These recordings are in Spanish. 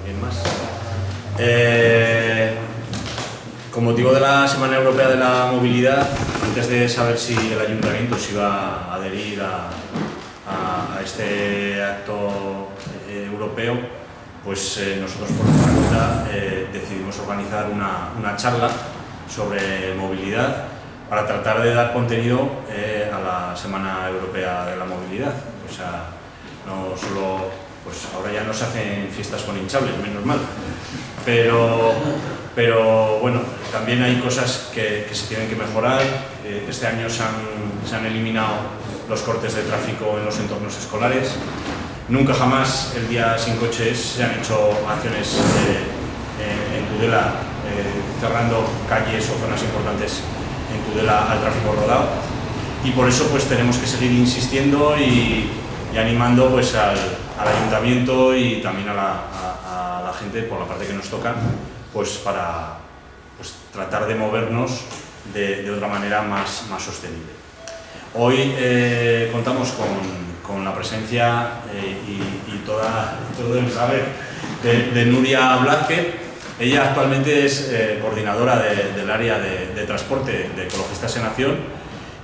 ¿Alguien más? Con motivo de la Semana Europea de la Movilidad, antes de saber si el Ayuntamiento se iba a adherir a este acto europeo, pues nosotros por nuestra cuenta decidimos organizar una charla sobre movilidad para tratar de dar contenido a la Semana Europea de la Movilidad. O sea, no solo, pues ahora ya no se hacen fiestas con hinchables, menos mal, pero bueno, también hay cosas que se tienen que mejorar. Este año se han eliminado los cortes de tráfico en los entornos escolares. Nunca jamás el día sin coches se han hecho acciones en Tudela cerrando calles o zonas importantes en Tudela al tráfico rodado, y por eso pues tenemos que seguir insistiendo y animando pues al Ayuntamiento y también a la gente por la parte que nos toca, pues para pues tratar de movernos de otra manera más sostenible. Hoy contamos con la presencia y todo el saber de Nuria Blázquez. Ella actualmente es coordinadora del área de transporte de Ecologistas en Acción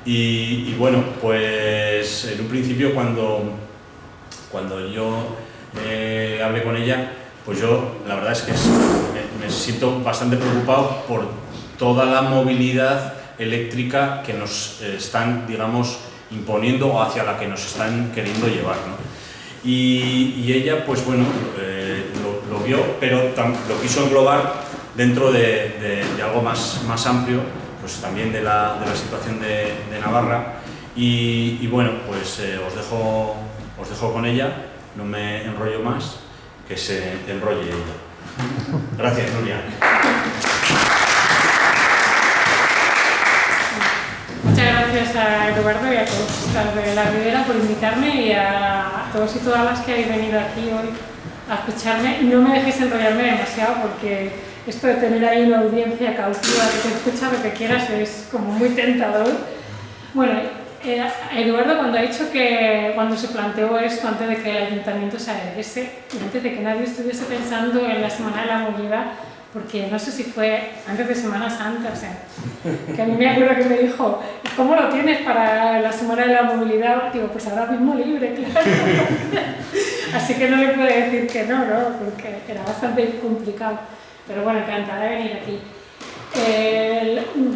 y bueno, pues en un principio cuando yo hablé con ella, pues yo la verdad es que me siento bastante preocupado por toda la movilidad eléctrica que nos están, digamos, imponiendo o hacia la que nos están queriendo llevar, ¿no? Y ella, pues bueno, lo vio, pero lo quiso englobar dentro de algo más amplio, pues también de la situación de Navarra. Y bueno, pues os dejo con ella, no me enrollo más, que se enrolle ella. Gracias, Nuria. Muchas gracias a Eduardo y a todos de la Ribera por invitarme, y a todos y todas las que habéis venido aquí hoy a escucharme. No me dejéis enrollarme demasiado, porque esto de tener ahí una audiencia cautiva que te escucha lo que quieras es como muy tentador. Bueno, Eduardo, cuando ha dicho que cuando se planteó esto, antes de que el Ayuntamiento se adheriese y antes de que nadie estuviese pensando en la Semana de la Movilidad, porque no sé si fue antes de Semana Santa, o sea, que a mí me acuerdo que me dijo, ¿cómo lo tienes para la Semana de la Movilidad? Digo, pues ahora mismo libre, claro. Así que no le puede decir que no, porque era bastante complicado. Pero bueno, encantada de venir aquí.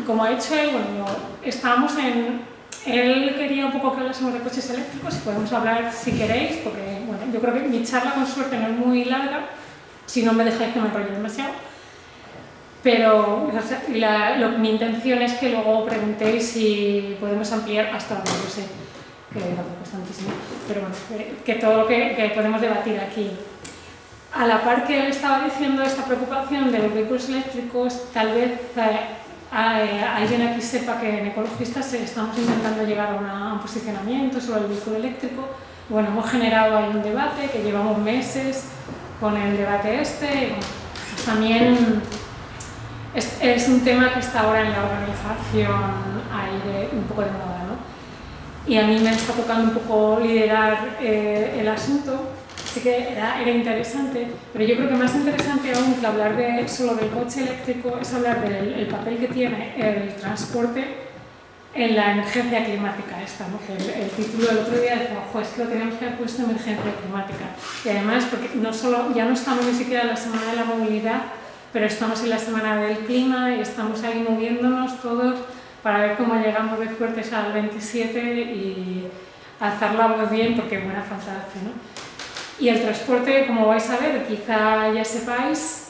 Como ha dicho él, bueno, estábamos en... Él quería un poco que hablásemos de coches eléctricos, y podemos hablar si queréis, porque bueno, yo creo que mi charla con suerte no es muy larga, si no me dejáis que me enrolle demasiado. Pero o sea, mi intención es que luego preguntéis si podemos ampliar hasta donde yo sé, que tampoco es tantísimo, pero bueno, que todo lo que podemos debatir aquí. A la par que él estaba diciendo esta preocupación de los vehículos eléctricos, tal vez alguien aquí sepa que en Ecologistas estamos intentando llegar a un posicionamiento sobre el vehículo eléctrico. Bueno, hemos generado ahí un debate que llevamos meses con el debate este, y bueno, pues también es un tema que está ahora en la organización ahí un poco de moda, ¿no? Y a mí me está tocando un poco liderar el asunto, así que era interesante, pero yo creo que más interesante aún que hablar solo del coche eléctrico es hablar del papel que tiene el transporte en la emergencia climática esta, ¿no? Que el título del otro día decía, ojo, es que lo tenemos que haber puesto emergencia climática. Y además, porque ya no estamos ni siquiera en la Semana de la Movilidad, pero estamos en la Semana del Clima y estamos ahí moviéndonos todos para ver cómo llegamos de fuertes al 27 y alzar la voz bien, porque buena falta hace, ¿no? Y el transporte, como vais a ver, quizá ya sepáis,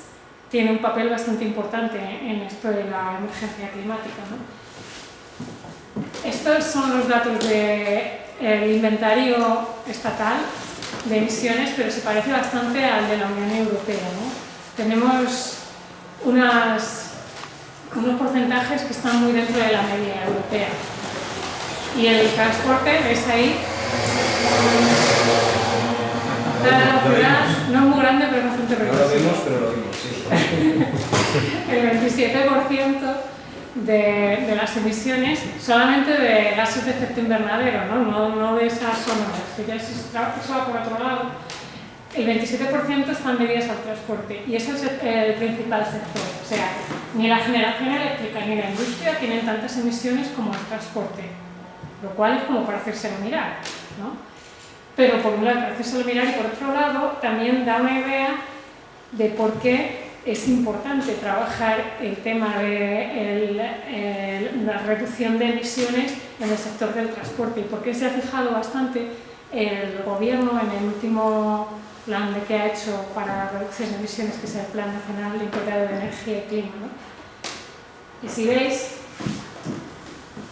tiene un papel bastante importante en esto de la emergencia climática, ¿no? Estos son los datos del inventario estatal de emisiones, pero se parece bastante al de la Unión Europea, ¿no? Tenemos unos porcentajes que están muy dentro de la media europea. Y el transporte, ¿veis ahí? La ciudad no es muy grande, pero es bastante reducido. No lo vimos, pero lo vimos, sí. El 27% de las emisiones solamente de gases de efecto invernadero, no de esas sonoras, que ya eso va por otro lado. el 27% están debidas al transporte y ese es el principal sector. O sea, ni la generación eléctrica ni la industria tienen tantas emisiones como el transporte, lo cual es como para hacérselo mirar, ¿no? Pero por un lado, para hacérselo mirar, y por otro lado, también da una idea de por qué es importante trabajar el tema de la reducción de emisiones en el sector del transporte y por qué se ha fijado bastante el gobierno en el último plan que ha hecho para la reducción de emisiones, que es el Plan Nacional Integrado de Energía y Clima, ¿no? Y si veis,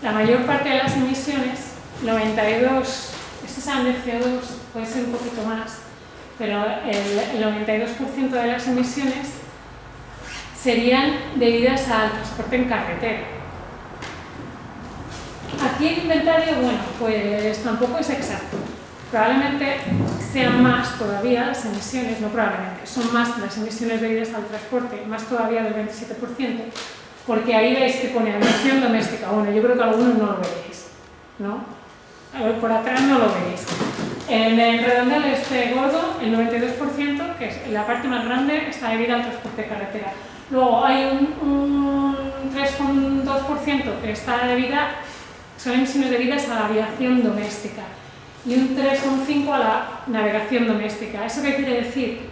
la mayor parte de las emisiones, 92, estas eran de CO2, puede ser un poquito más, pero el 92% de las emisiones serían debidas al transporte en carretera. Aquí el inventario, bueno, pues tampoco es exacto. Probablemente sean más todavía las emisiones, no probablemente, son más las emisiones debidas al transporte, más todavía del 27%, porque ahí veis que pone aviación doméstica. Bueno, yo creo que algunos no lo veréis, ¿no? A ver, por atrás no lo veréis. En el redondel este gordo, el 92%, que es la parte más grande, está debida al transporte de carretera. Luego hay un 3,2% que está debida, son emisiones debidas a la aviación doméstica y un 3,5% a la navegación doméstica. ¿Eso qué quiere decir?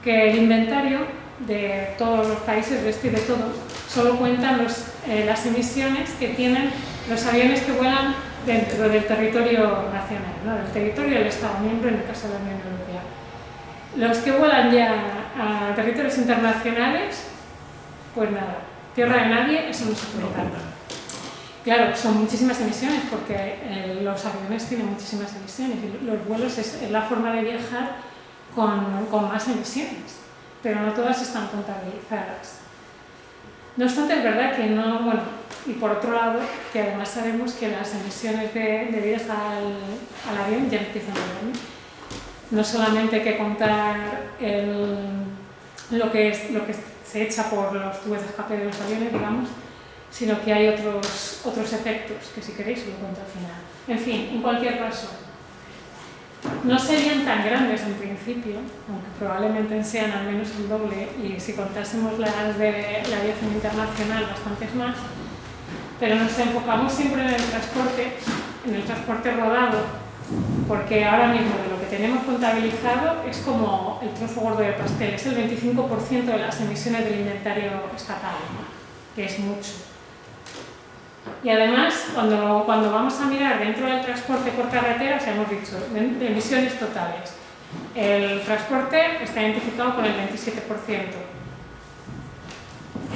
Que el inventario de todos los países, de este y de todos, solo cuentan las emisiones que tienen los aviones que vuelan dentro del territorio nacional, ¿no? Del territorio del Estado miembro, en el caso de la Unión Europea. Los que vuelan ya a territorios internacionales, pues nada, tierra de nadie, eso no se cuenta. Claro, son muchísimas emisiones porque los aviones tienen muchísimas emisiones y los vuelos es la forma de viajar con más emisiones, pero no todas están contabilizadas. No obstante, es verdad que no, bueno, y por otro lado, que además sabemos que las emisiones debidas al avión ya empiezan a ver. No solamente hay que contar lo que se echa por los tubos de escape de los aviones, digamos, sino que hay otros efectos que si queréis os lo cuento al final. En fin, en cualquier caso, no serían tan grandes en principio, aunque probablemente sean al menos el doble, y si contásemos las de la aviación internacional, bastantes más, pero nos enfocamos siempre en el transporte rodado, porque ahora mismo de lo que tenemos contabilizado es como el trozo gordo del pastel, es el 25% de las emisiones del inventario estatal, ¿no? Que es mucho. Y además, cuando vamos a mirar dentro del transporte por carretera, os hemos dicho, de emisiones totales, el transporte está identificado con el 27%.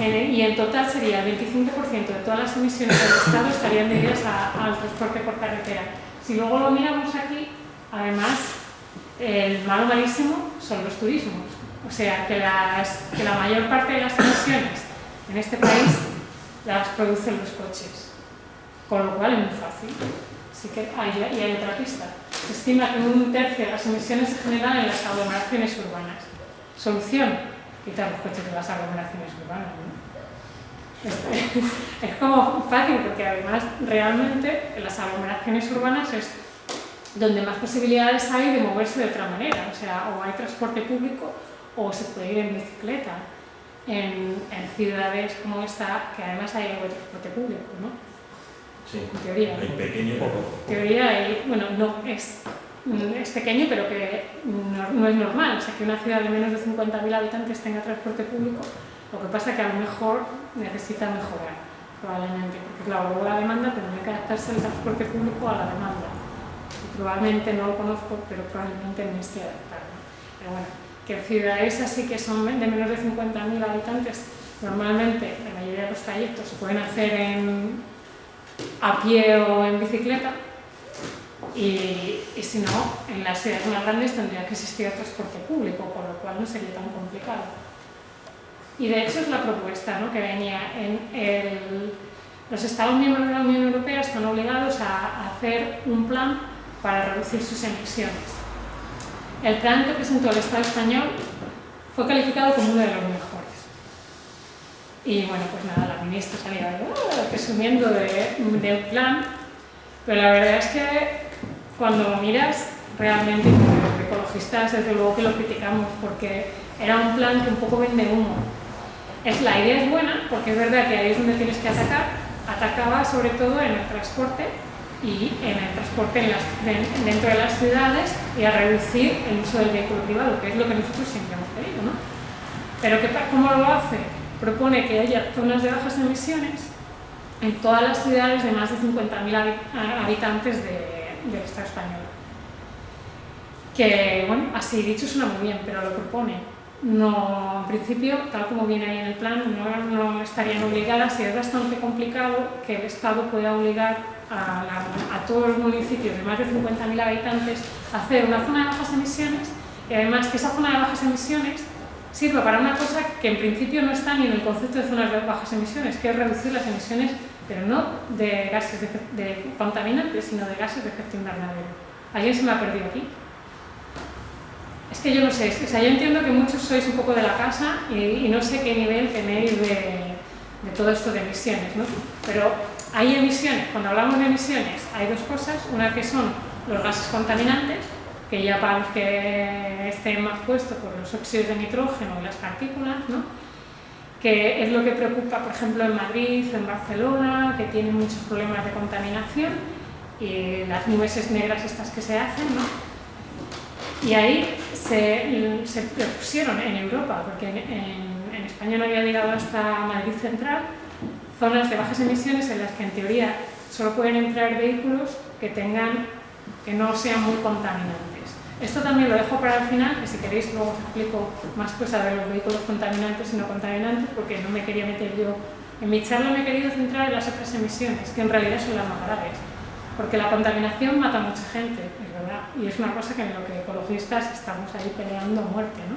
Y en total sería el 25% de todas las emisiones del Estado estarían debidas al transporte por carretera. Si luego lo miramos aquí, además, el malo malísimo son los turismos. O sea, que la mayor parte de las emisiones en este país las producen los coches. Con lo cual es muy fácil. Así que hay otra pista. Se estima que un tercio de las emisiones se generan en las aglomeraciones urbanas. Solución: quitar los coches de las aglomeraciones urbanas, ¿no? Es como fácil, porque además realmente en las aglomeraciones urbanas es donde más posibilidades hay de moverse de otra manera. O sea, o hay transporte público o se puede ir en bicicleta. En ciudades como esta, que además hay algo de transporte público, ¿no? Sí, en teoría. hay pequeño poco. En teoría, bueno, no es pequeño, pero que no es normal. O sea, que una ciudad de menos de 50.000 habitantes tenga transporte público, lo que pasa es que a lo mejor necesita mejorar, probablemente, porque claro, luego la demanda tendría que adaptarse el transporte público a la demanda. Y probablemente, no lo conozco, pero probablemente no esté adaptado. Pero bueno, que ciudades así que son de menos de 50.000 habitantes, normalmente la mayoría de los trayectos se pueden hacer a pie o en bicicleta, y si no, en las ciudades más grandes tendría que existir el transporte público, con lo cual no sería tan complicado. Y de hecho es la propuesta, ¿no?, que venía los Estados miembros de la Unión Europea están obligados a hacer un plan para reducir sus emisiones. El plan que presentó el Estado español fue calificado como uno de los mejores. Y bueno, pues nada, la ministra salía presumiendo del plan, pero la verdad es que cuando lo miras realmente, los ecologistas desde luego que lo criticamos, porque era un plan que un poco vende humo. La idea es buena, porque es verdad que ahí es donde tienes que atacar. Atacaba sobre todo en el transporte y en el transporte dentro de las ciudades y a reducir el uso del vehículo privado, que es lo que nosotros siempre hemos querido, ¿no? Pero ¿cómo lo hace? Propone que haya zonas de bajas emisiones en todas las ciudades de más de 50.000 habitantes del Estado español. Que, bueno, así dicho suena muy bien, pero lo propone. No, en principio, tal como viene ahí en el plan, no estarían obligadas y es bastante complicado que el Estado pueda obligar a todos los municipios de más de 50.000 habitantes a hacer una zona de bajas emisiones y además que esa zona de bajas emisiones sirva para una cosa que en principio no está ni en el concepto de zonas de bajas emisiones, que es reducir las emisiones, pero no de gases de contaminantes, sino de gases de efecto invernadero. ¿Alguien se me ha perdido aquí? Es que yo no sé, yo entiendo que muchos sois un poco de la casa y no sé qué nivel tenéis de todo esto de emisiones, ¿no? Pero hay emisiones, cuando hablamos de emisiones hay dos cosas, una que son los gases contaminantes, que ya para los que estén más puestos por los óxidos de nitrógeno y las partículas, ¿no? Que es lo que preocupa, por ejemplo, en Madrid, en Barcelona, que tienen muchos problemas de contaminación y las nubes negras estas que se hacen, ¿no? Y ahí se propusieron en Europa, porque en España no había llegado hasta Madrid Central, zonas de bajas emisiones en las que en teoría solo pueden entrar vehículos que no sean muy contaminantes. Esto también lo dejo para el final, que si queréis luego os explico más cosas de los vehículos contaminantes y no contaminantes, porque no me quería meter yo. En mi charla me he querido centrar en las otras emisiones, que en realidad son las más graves. Porque la contaminación mata a mucha gente, es verdad, y es una cosa que en lo que ecologistas estamos ahí peleando a muerte, ¿no?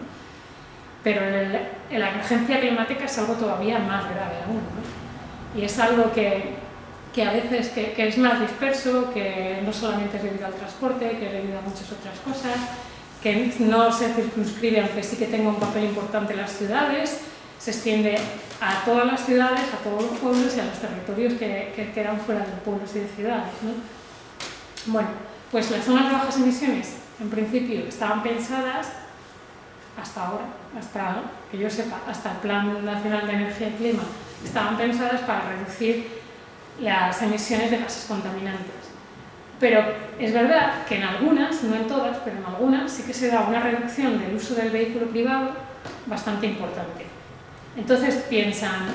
Pero la emergencia climática es algo todavía más grave aún, ¿no? Y es algo que a veces que es más disperso, que no solamente es debido al transporte, que es debido a muchas otras cosas, que no se circunscribe, aunque sí que tenga un papel importante en las ciudades, se extiende a todas las ciudades, a todos los pueblos y a los territorios que quedan fuera de pueblos y de ciudades, ¿no? Bueno, pues las zonas de bajas emisiones, en principio, estaban pensadas hasta ahora, hasta que yo sepa, hasta el Plan Nacional de Energía y Clima, estaban pensadas para reducir las emisiones de gases contaminantes. Pero es verdad que en algunas, no en todas, pero en algunas sí que se da una reducción del uso del vehículo privado bastante importante. Entonces piensan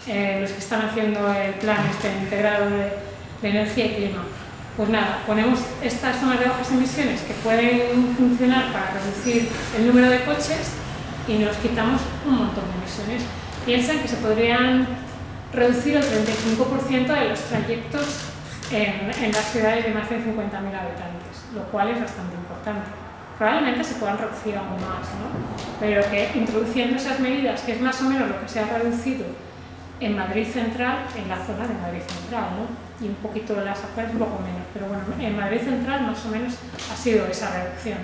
los que están haciendo el plan integrado de energía y clima, pues nada, ponemos estas zonas de bajas emisiones que pueden funcionar para reducir el número de coches y nos quitamos un montón de emisiones. Piensan que se podrían reducir el 35% de los trayectos en las ciudades de más de 50.000 habitantes, lo cual es bastante importante. Probablemente se puedan reducir aún más, ¿no? Pero que introduciendo esas medidas, que es más o menos lo que se ha reducido en Madrid Central, en la zona de Madrid Central, ¿no? Y un poquito de las afueras, un poco menos, pero bueno, en Madrid Central más o menos ha sido esa reducción.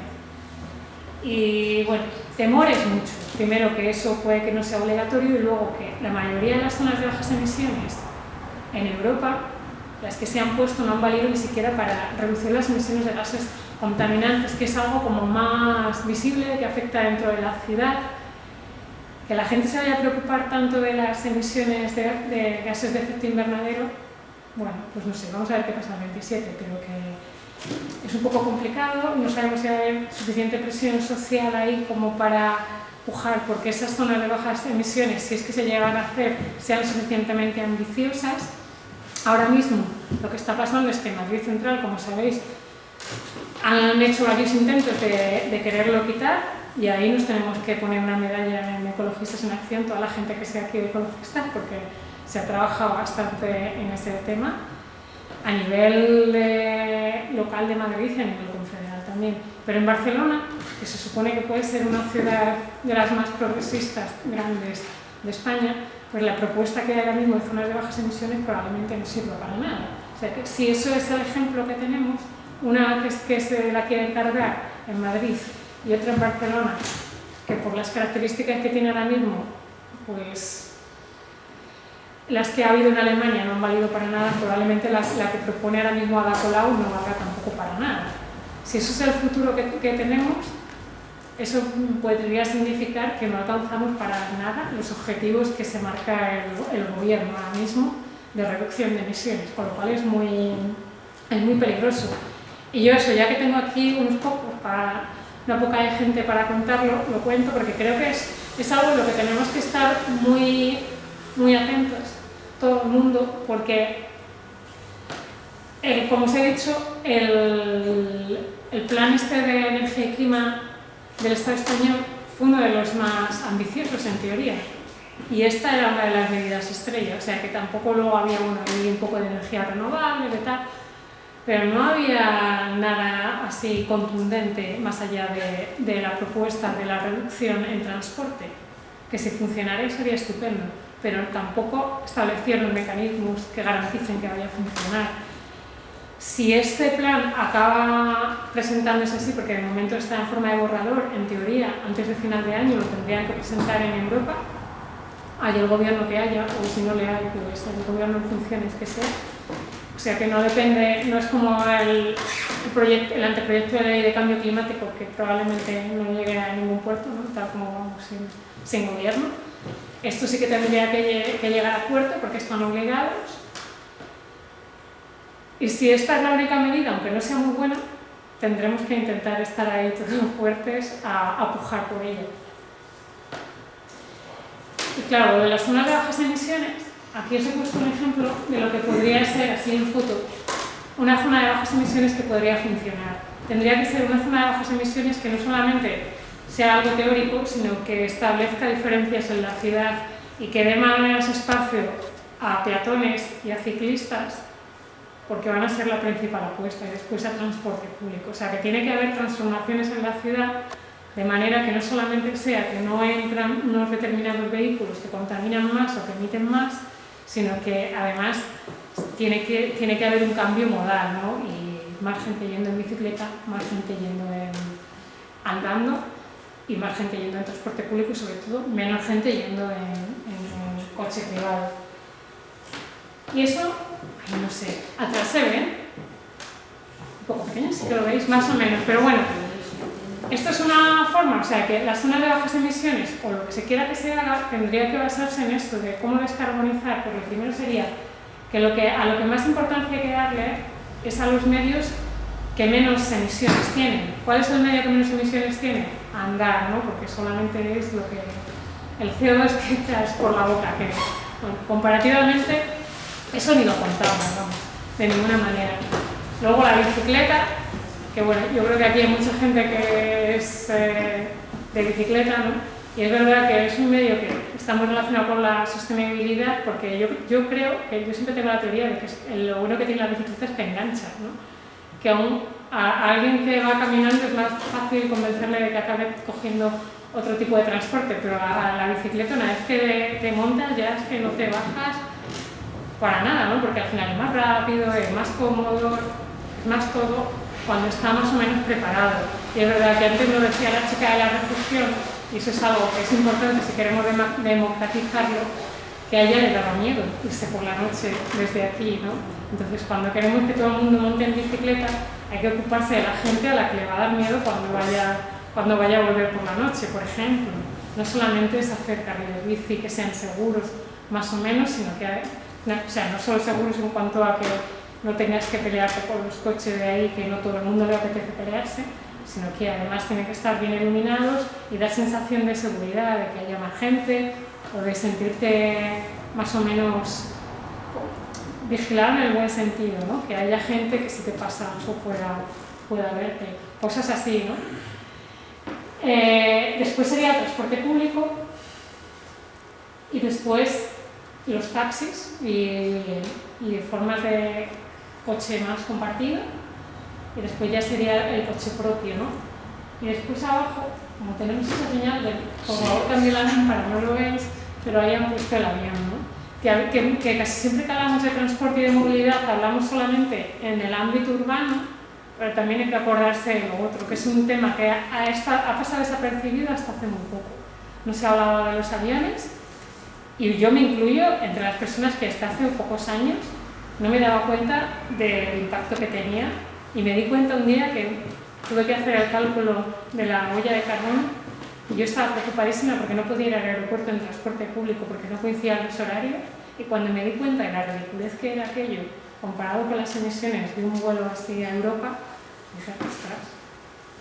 Y bueno, temores mucho. Primero que eso puede que no sea obligatorio y luego que la mayoría de las zonas de bajas emisiones en Europa, las que se han puesto no han valido ni siquiera para reducir las emisiones de gases contaminantes, que es algo como más visible, que afecta dentro de la ciudad. Que la gente se vaya a preocupar tanto de las emisiones de gases de efecto invernadero, bueno, pues no sé, vamos a ver qué pasa el 27, pero que es un poco complicado, no sabemos si hay suficiente presión social ahí como para pujar porque esas zonas de bajas emisiones, si es que se llegan a hacer, sean suficientemente ambiciosas. Ahora mismo lo que está pasando es que en Madrid Central, como sabéis, han hecho varios intentos de quererlo quitar y ahí nos tenemos que poner una medalla en Ecologistas en Acción, toda la gente que sea aquí de ecologistas, porque se ha trabajado bastante en ese tema a nivel local de Madrid y a nivel confederal también. Pero en Barcelona, que se supone que puede ser una ciudad de las más progresistas grandes de España, pues la propuesta que hay ahora mismo de zonas de bajas emisiones probablemente no sirva para nada. O sea que si eso es el ejemplo que tenemos, una que se la quiere cargar en Madrid y otra en Barcelona, que por las características que tiene ahora mismo, pues las que ha habido en Alemania no han valido para nada, probablemente la que propone ahora mismo Ada Colau no valga tampoco para nada. Si eso es el futuro que tenemos, eso podría significar que no alcanzamos para nada los objetivos que se marca el gobierno ahora mismo de reducción de emisiones, con lo cual es muy peligroso. Y yo eso, ya que tengo aquí unos pocos, una poca de gente para contarlo, lo cuento porque creo que es algo en lo que tenemos que estar muy, muy atentos, todo el mundo, porque, como os he dicho, el plan este de energía y clima del Estado español fue uno de los más ambiciosos en teoría. Y esta era una de las medidas estrella, o sea que tampoco luego había un poco de energía renovable y tal, pero no había nada así contundente más allá de la propuesta de la reducción en transporte, que si funcionara sería estupendo, pero tampoco establecieron mecanismos que garanticen que vaya a funcionar. Si este plan acaba presentándose así, porque de momento está en forma de borrador, en teoría, antes de final de año lo tendrían que presentar en Europa, haya el gobierno que haya, o si no le hay, pues el gobierno en funciones que sea. O sea que no depende, no es como el anteproyecto de ley de cambio climático, que probablemente no llegue a ningún puerto, ¿no? Tal como vamos sin gobierno. Esto sí que tendría que llegar a puerto porque están obligados. Y si esta es la única medida, aunque no sea muy buena, tendremos que intentar estar ahí todos fuertes a pujar por ella. Y claro, de las zonas de bajas emisiones, aquí os he puesto un ejemplo de lo que podría ser, así en foto, una zona de bajas emisiones que podría funcionar. Tendría que ser una zona de bajas emisiones que no solamente sea algo teórico, sino que establezca diferencias en la ciudad y que dé más espacio a peatones y a ciclistas, porque van a ser la principal apuesta, y después a transporte público. O sea, que tiene que haber transformaciones en la ciudad de manera que no solamente sea que no entran unos determinados vehículos que contaminan más o que emiten más, sino que además tiene que haber un cambio modal, ¿no? Y más gente yendo en bicicleta, más gente yendo andando y más gente yendo en transporte público y sobre todo menos gente yendo en coche privado. Y eso, no sé, atrás se ven, un poco pequeño, sí que lo veis, más o menos, pero bueno, esto es una forma, o sea, que las zonas de bajas emisiones, o lo que se quiera que se haga, tendría que basarse en esto, de cómo descarbonizar, porque lo primero sería que a lo que más importancia hay que darle es a los medios que menos emisiones tienen. ¿Cuál es el medio que menos emisiones tiene? Andar, ¿no? Porque solamente es lo que el CO2 que echas por la boca, que bueno, comparativamente eso ni lo contamos, vamos, de ninguna manera. Luego la bicicleta, que bueno, yo creo que aquí hay mucha gente que es de bicicleta, ¿no? Y es verdad que es un medio que está muy relacionado con la sostenibilidad, porque yo creo que yo siempre tengo la teoría de que lo bueno que tiene la bicicleta es que engancha, ¿no? Que a alguien que va caminando es más fácil convencerle de que acabe cogiendo otro tipo de transporte, pero a la bicicleta una vez que te montas ya es que no te bajas para nada, ¿no? Porque al final es más rápido, es más cómodo, es más todo cuando está más o menos preparado. Y es verdad que antes lo decía la chica de la recepción, y eso es algo que es importante si queremos democratizarlo, que a ella le daba miedo irse por la noche desde aquí, ¿no? Entonces, cuando queremos que todo el mundo monte en bicicleta, hay que ocuparse de la gente a la que le va a dar miedo cuando vaya a volver por la noche, por ejemplo. No solamente es hacer carriles bici que sean seguros, más o menos, sino que o sea, no solo seguros en cuanto a que no tengas que pelearte con los coches de ahí, que no todo el mundo le apetece pelearse, sino que además tienen que estar bien iluminados y dar sensación de seguridad, de que haya más gente, o de sentirte más o menos vigilado en el buen sentido, ¿no? Que haya gente que si te pasa algo pueda verte, cosas así, ¿no? Después sería el transporte público y después los taxis y formas de coche más compartido, y después ya sería el coche propio, ¿no? Y después abajo, como tenemos esa señal de por favor cambie la lámpara, no lo veis, pero ahí han puesto el avión, ¿no? Que casi siempre que hablamos de transporte y de movilidad hablamos solamente en el ámbito urbano, pero también hay que acordarse de lo otro, que es un tema que ha pasado desapercibido hasta hace muy poco. No se hablaba de los aviones, y yo me incluyo entre las personas que hasta hace pocos años no me daba cuenta del impacto que tenía, y me di cuenta un día que tuve que hacer el cálculo de la huella de carbono y yo estaba preocupadísima porque no podía ir al aeropuerto en transporte público porque no coincidían los horarios, y cuando me di cuenta de la ridiculez que era aquello comparado con las emisiones de un vuelo así a Europa, dije, ostras,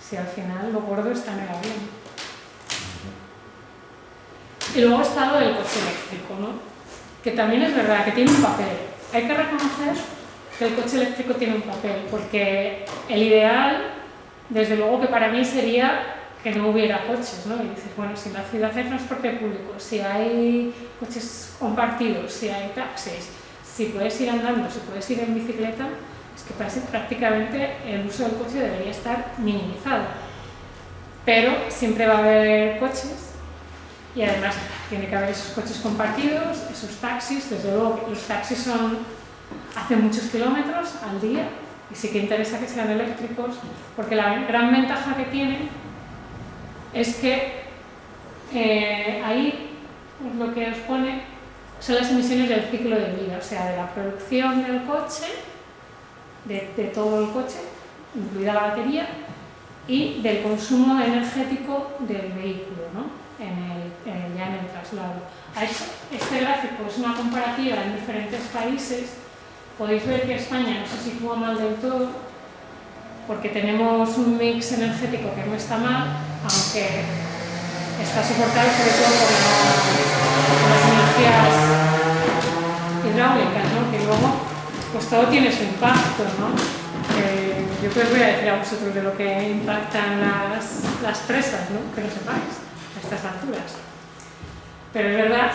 si al final lo gordo está en el avión. Y luego está lo del coche eléctrico, ¿no? Que también es verdad que tiene un papel. Hay que reconocer que el coche eléctrico tiene un papel, porque el ideal, desde luego que para mí sería que no hubiera coches, ¿no? Y dices, bueno, si en la ciudad hay transporte público, si hay coches compartidos, si hay taxis, si puedes ir andando, si puedes ir en bicicleta, es que prácticamente el uso del coche debería estar minimizado. Pero siempre va a haber coches y además tiene que haber esos coches compartidos, esos taxis. Desde luego los taxis hacen muchos kilómetros al día y sí que interesa que sean eléctricos, porque la gran ventaja que tienen es que ahí lo que os pone son las emisiones del ciclo de vida, o sea, de la producción del coche, de todo el coche, incluida la batería, y del consumo energético del vehículo, ¿no? Ya en el traslado. Este gráfico es una comparativa en diferentes países. Podéis ver que España no se sitúa mal del todo, porque tenemos un mix energético que no está mal, aunque está soportado sobre todo por las energías hidráulicas, ¿no? Que luego pues todo tiene su impacto, ¿no? Yo os voy a decir a vosotros de lo que impactan las presas, ¿no? Que lo sepáis a estas alturas. Pero es verdad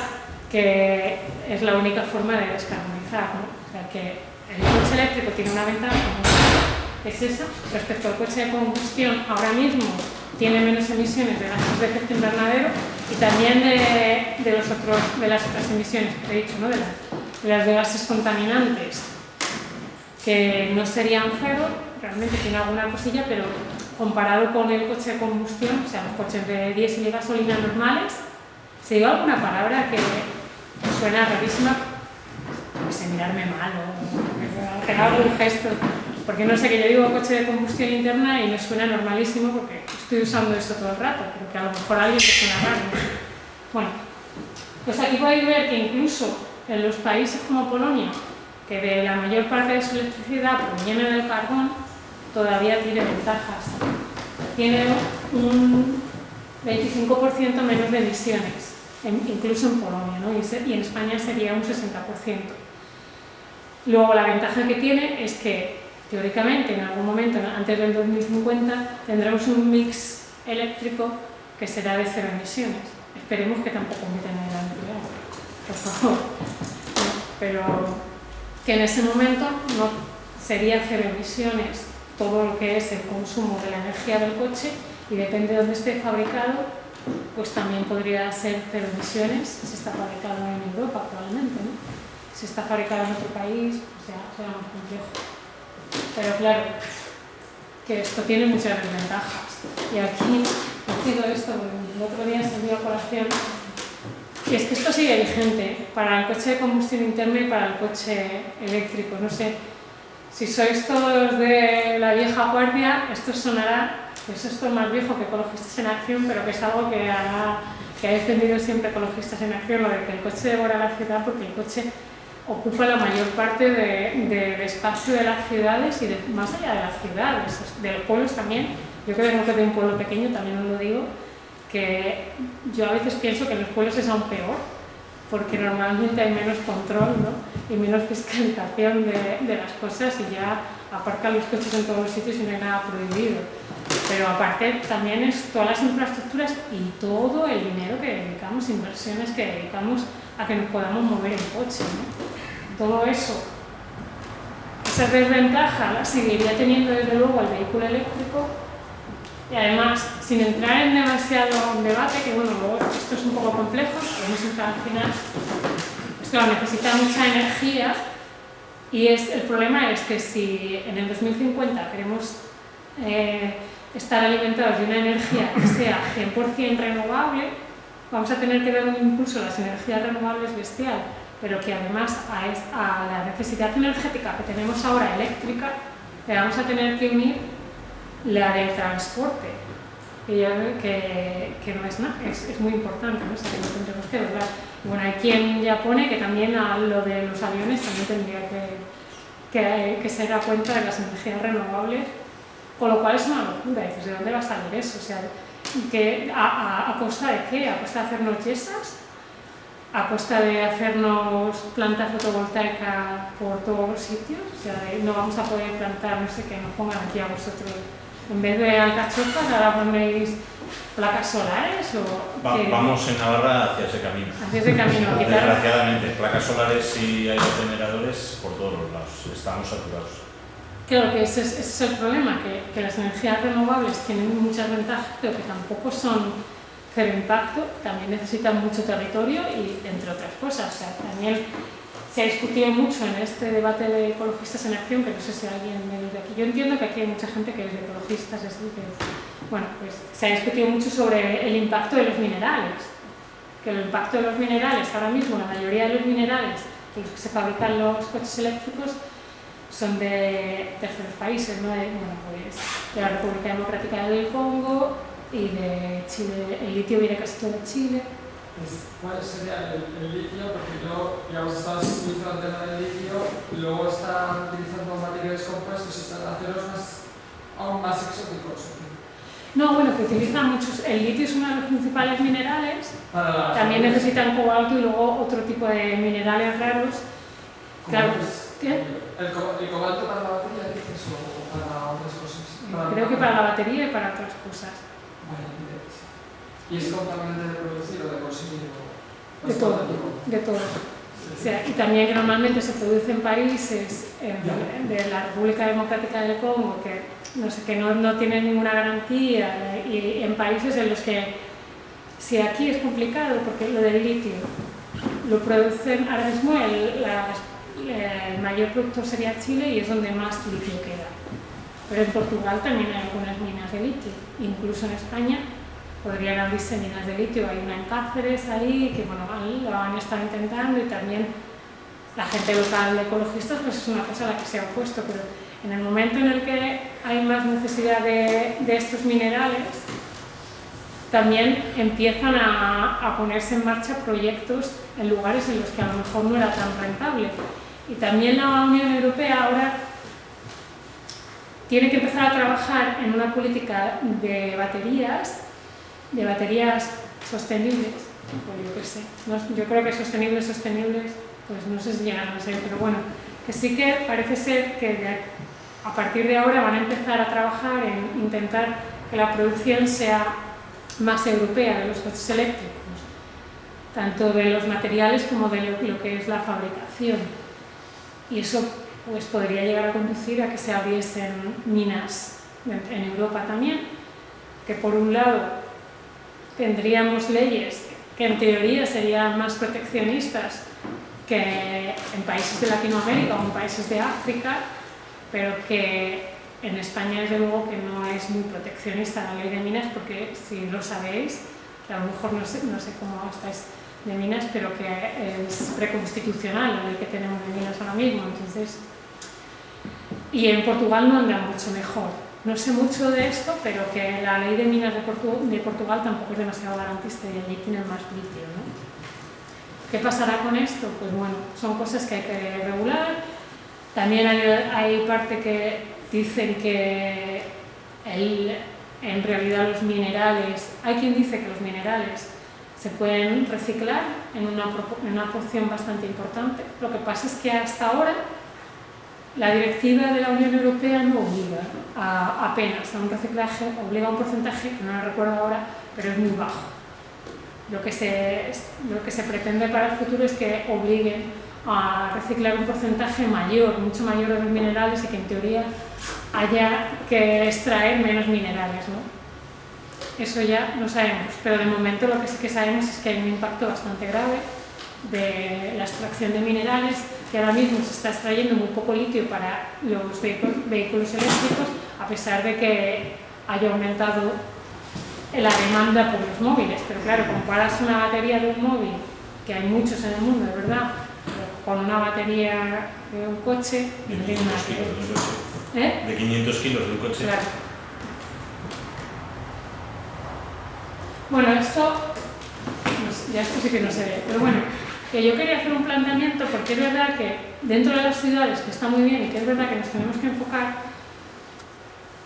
que es la única forma de descarbonizar, ¿no? O sea que el coche eléctrico tiene una ventaja, ¿no? Es esa. Respecto al coche de combustión, ahora mismo tiene menos emisiones de gases de efecto invernadero y también de las otras emisiones que he dicho, ¿no? de las de gases contaminantes, que no serían cero, realmente tiene alguna cosilla, pero comparado con el coche de combustión, o sea, los coches de diésel y gasolina normales, si digo alguna palabra que suena rarísima, no sé, mirarme mal o que hago un gesto, porque no sé, que yo digo coche de combustión interna y me suena normalísimo porque estoy usando eso todo el rato, pero que a lo mejor a alguien le suena raro, ¿no? Bueno, pues aquí podéis ver que incluso en los países como Polonia, que de la mayor parte de su electricidad proviene del carbón, todavía tiene ventajas. Tiene un 25% menos de emisiones, incluso en Polonia, ¿no? Y en España sería un 60%. Luego la ventaja que tiene es que, teóricamente, en algún momento, antes del 2050, tendremos un mix eléctrico que será de cero emisiones. Esperemos que tampoco metan en la nuclear, por favor. Pero que en ese momento no sería cero emisiones todo lo que es el consumo de la energía del coche, y depende de dónde esté fabricado, pues también podría ser cero emisiones si está fabricado en Europa, probablemente, ¿no? Si está fabricado en otro país, o sea, será más complejo. Pero claro, que esto tiene muchas desventajas. Y aquí he dicho esto, porque el otro día salió a colación, y es que esto sigue vigente para el coche de combustión interna y para el coche eléctrico. No sé, si sois todos de la vieja guardia, esto sonará, pues esto es más viejo que Ecologistas en Acción, pero que es algo que ha defendido siempre Ecologistas en Acción, lo de que el coche devora la ciudad, porque el coche ocupa la mayor parte del espacio de las ciudades y más allá de las ciudades, de los pueblos también. Yo que vengo de un pueblo pequeño, también os lo digo, que yo a veces pienso que en los pueblos es aún peor, porque normalmente hay menos control, ¿no? Y menos fiscalización de las cosas, y ya aparcan los coches en todos los sitios y no hay nada prohibido. Pero aparte también es todas las infraestructuras y todo el dinero que dedicamos, inversiones que dedicamos a que nos podamos mover en coche, ¿no? Todo eso, esas desventajas las seguiría teniendo desde luego el vehículo eléctrico. Y además, sin entrar en demasiado debate, que bueno, luego esto es un poco complejo, podemos entrar al final, pues claro, necesita mucha energía, y el problema es que si en el 2050 queremos estar alimentados de una energía que sea 100% renovable, vamos a tener que dar un impulso a las energías renovables bestial, pero que además a la necesidad energética que tenemos ahora eléctrica, le vamos a tener que unir la del transporte, que no es nada, es muy importante, ¿no? O sea, que no tendremos que doblar. Bueno, hay quien ya pone que también a lo de los aviones también tendría que se da cuenta de las energías renovables, con lo cual es una locura. Dices, ¿de dónde va a salir eso? O sea, ¿a costa de qué? ¿A costa de hacernos yesas? ¿A costa de hacernos planta fotovoltaica por todos los sitios? O sea, no vamos a poder plantar, no sé qué, nos pongan aquí a vosotros. En vez de alcachofas, ahora ponéis placas solares o... Vamos en Navarra hacia ese camino. Hacia ese camino. Desgraciadamente, placas solares y aerogeneradores por todos los lados. Estamos saturados. Claro que ese es el problema, que las energías renovables tienen muchas ventajas, pero que tampoco son cero impacto, también necesitan mucho territorio y entre otras cosas. O sea, también se ha discutido mucho en este debate de ecologistas en acción, que no sé si alguien me lo de aquí. Yo entiendo que aquí hay mucha gente que es de ecologistas, bueno, pues se ha discutido mucho sobre el impacto de los minerales, que el impacto de los minerales, ahora mismo la mayoría de los minerales de los que se fabrican los coches eléctricos son de terceros países, ¿no? Pues de la República Democrática del Congo y de Chile. El litio viene casi todo de Chile. ¿Cuál sería el litio? Porque yo, digamos, estaba utilizando el tema del litio, luego están utilizando materiales compuestos y están aceros aún más exóticos. No, bueno, que utilizan muchos. El litio es uno de los principales minerales. También necesitan cobalto y luego otro tipo de minerales raros. Claro, ¿qué? ¿El cobalto para la batería dices o para otras cosas? Creo que para la batería y para otras cosas. Vale, ¿y es contaminante de producir o de consumir? De todo, de todo. O sea, y también que normalmente se produce en países de la República Democrática del Congo que no sé, que no tienen ninguna garantía, y en países en los que, si aquí es complicado porque lo del litio lo producen, ahora mismo el mayor productor sería Chile y es donde más litio queda, pero en Portugal también hay algunas minas de litio, incluso en España podrían abrirse minas de litio, hay una en Cáceres ahí que bueno, lo han estado intentando, y también la gente local de ecologistas pues es una cosa a la que se ha opuesto, pero en el momento en el que hay más necesidad de estos minerales, también empiezan a ponerse en marcha proyectos en lugares en los que a lo mejor no era tan rentable. Y también la Unión Europea ahora tiene que empezar a trabajar en una política de baterías sostenibles. Pues yo qué sé, yo creo que sostenibles, pues no sé si llegan a ser, pero bueno, que sí que parece ser que a partir de ahora van a empezar a trabajar en intentar que la producción sea más europea de los coches eléctricos, tanto de los materiales como de lo que es la fabricación. Y eso pues podría llegar a conducir a que se abriesen minas en Europa también, que por un lado tendríamos leyes que en teoría serían más proteccionistas que en países de Latinoamérica o en países de África, pero que en España desde luego que no es muy proteccionista la ley de minas, porque si lo sabéis, que a lo mejor no sé cómo estáis de minas, pero que es preconstitucional la ley que tenemos de minas ahora mismo, entonces... Y en Portugal no anda mucho mejor. No sé mucho de esto, pero que la ley de minas de Portugal tampoco es demasiado garantista y allí tienen más litio, ¿no? ¿Qué pasará con esto? Pues bueno, son cosas que hay que regular. También hay parte que dicen que en realidad los minerales, hay quien dice que los minerales se pueden reciclar en una porción bastante importante. Lo que pasa es que hasta ahora la directiva de la Unión Europea no obliga apenas a un reciclaje, obliga a un porcentaje, que no lo recuerdo ahora, pero es muy bajo. Lo que se pretende para el futuro es que obliguen a reciclar un porcentaje mayor, mucho mayor de los minerales, y que en teoría haya que extraer menos minerales, ¿no? Eso ya no sabemos, pero de momento lo que sí que sabemos es que hay un impacto bastante grave de la extracción de minerales, que ahora mismo se está extrayendo muy poco litio para los vehículos eléctricos, a pesar de que haya aumentado la demanda por los móviles. Pero claro, comparas una batería de un móvil, que hay muchos en el mundo, de verdad, con una batería de un coche, de 500 kilos de un coche. ¿Eh? De 500 kilos de un coche. Claro. Bueno, esto ya esto sí que no se ve, pero bueno, que yo quería hacer un planteamiento porque es verdad que dentro de las ciudades, que está muy bien y que es verdad que nos tenemos que enfocar,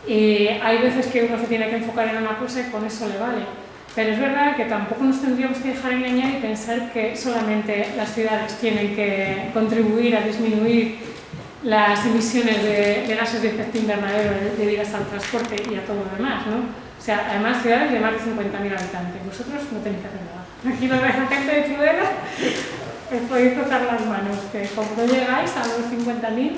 hay veces que uno se tiene que enfocar en una cosa y con eso le vale, pero es verdad que tampoco nos tendríamos que dejar engañar y pensar que solamente las ciudades tienen que contribuir a disminuir las emisiones de gases de efecto invernadero debidas al transporte y a todo lo demás, ¿no? O sea, además ciudades de más de 50.000 habitantes, vosotros no tenéis que hacer nada. Aquí la gente de Tudela os podéis tocar las manos, que como no llegáis a los 50.000,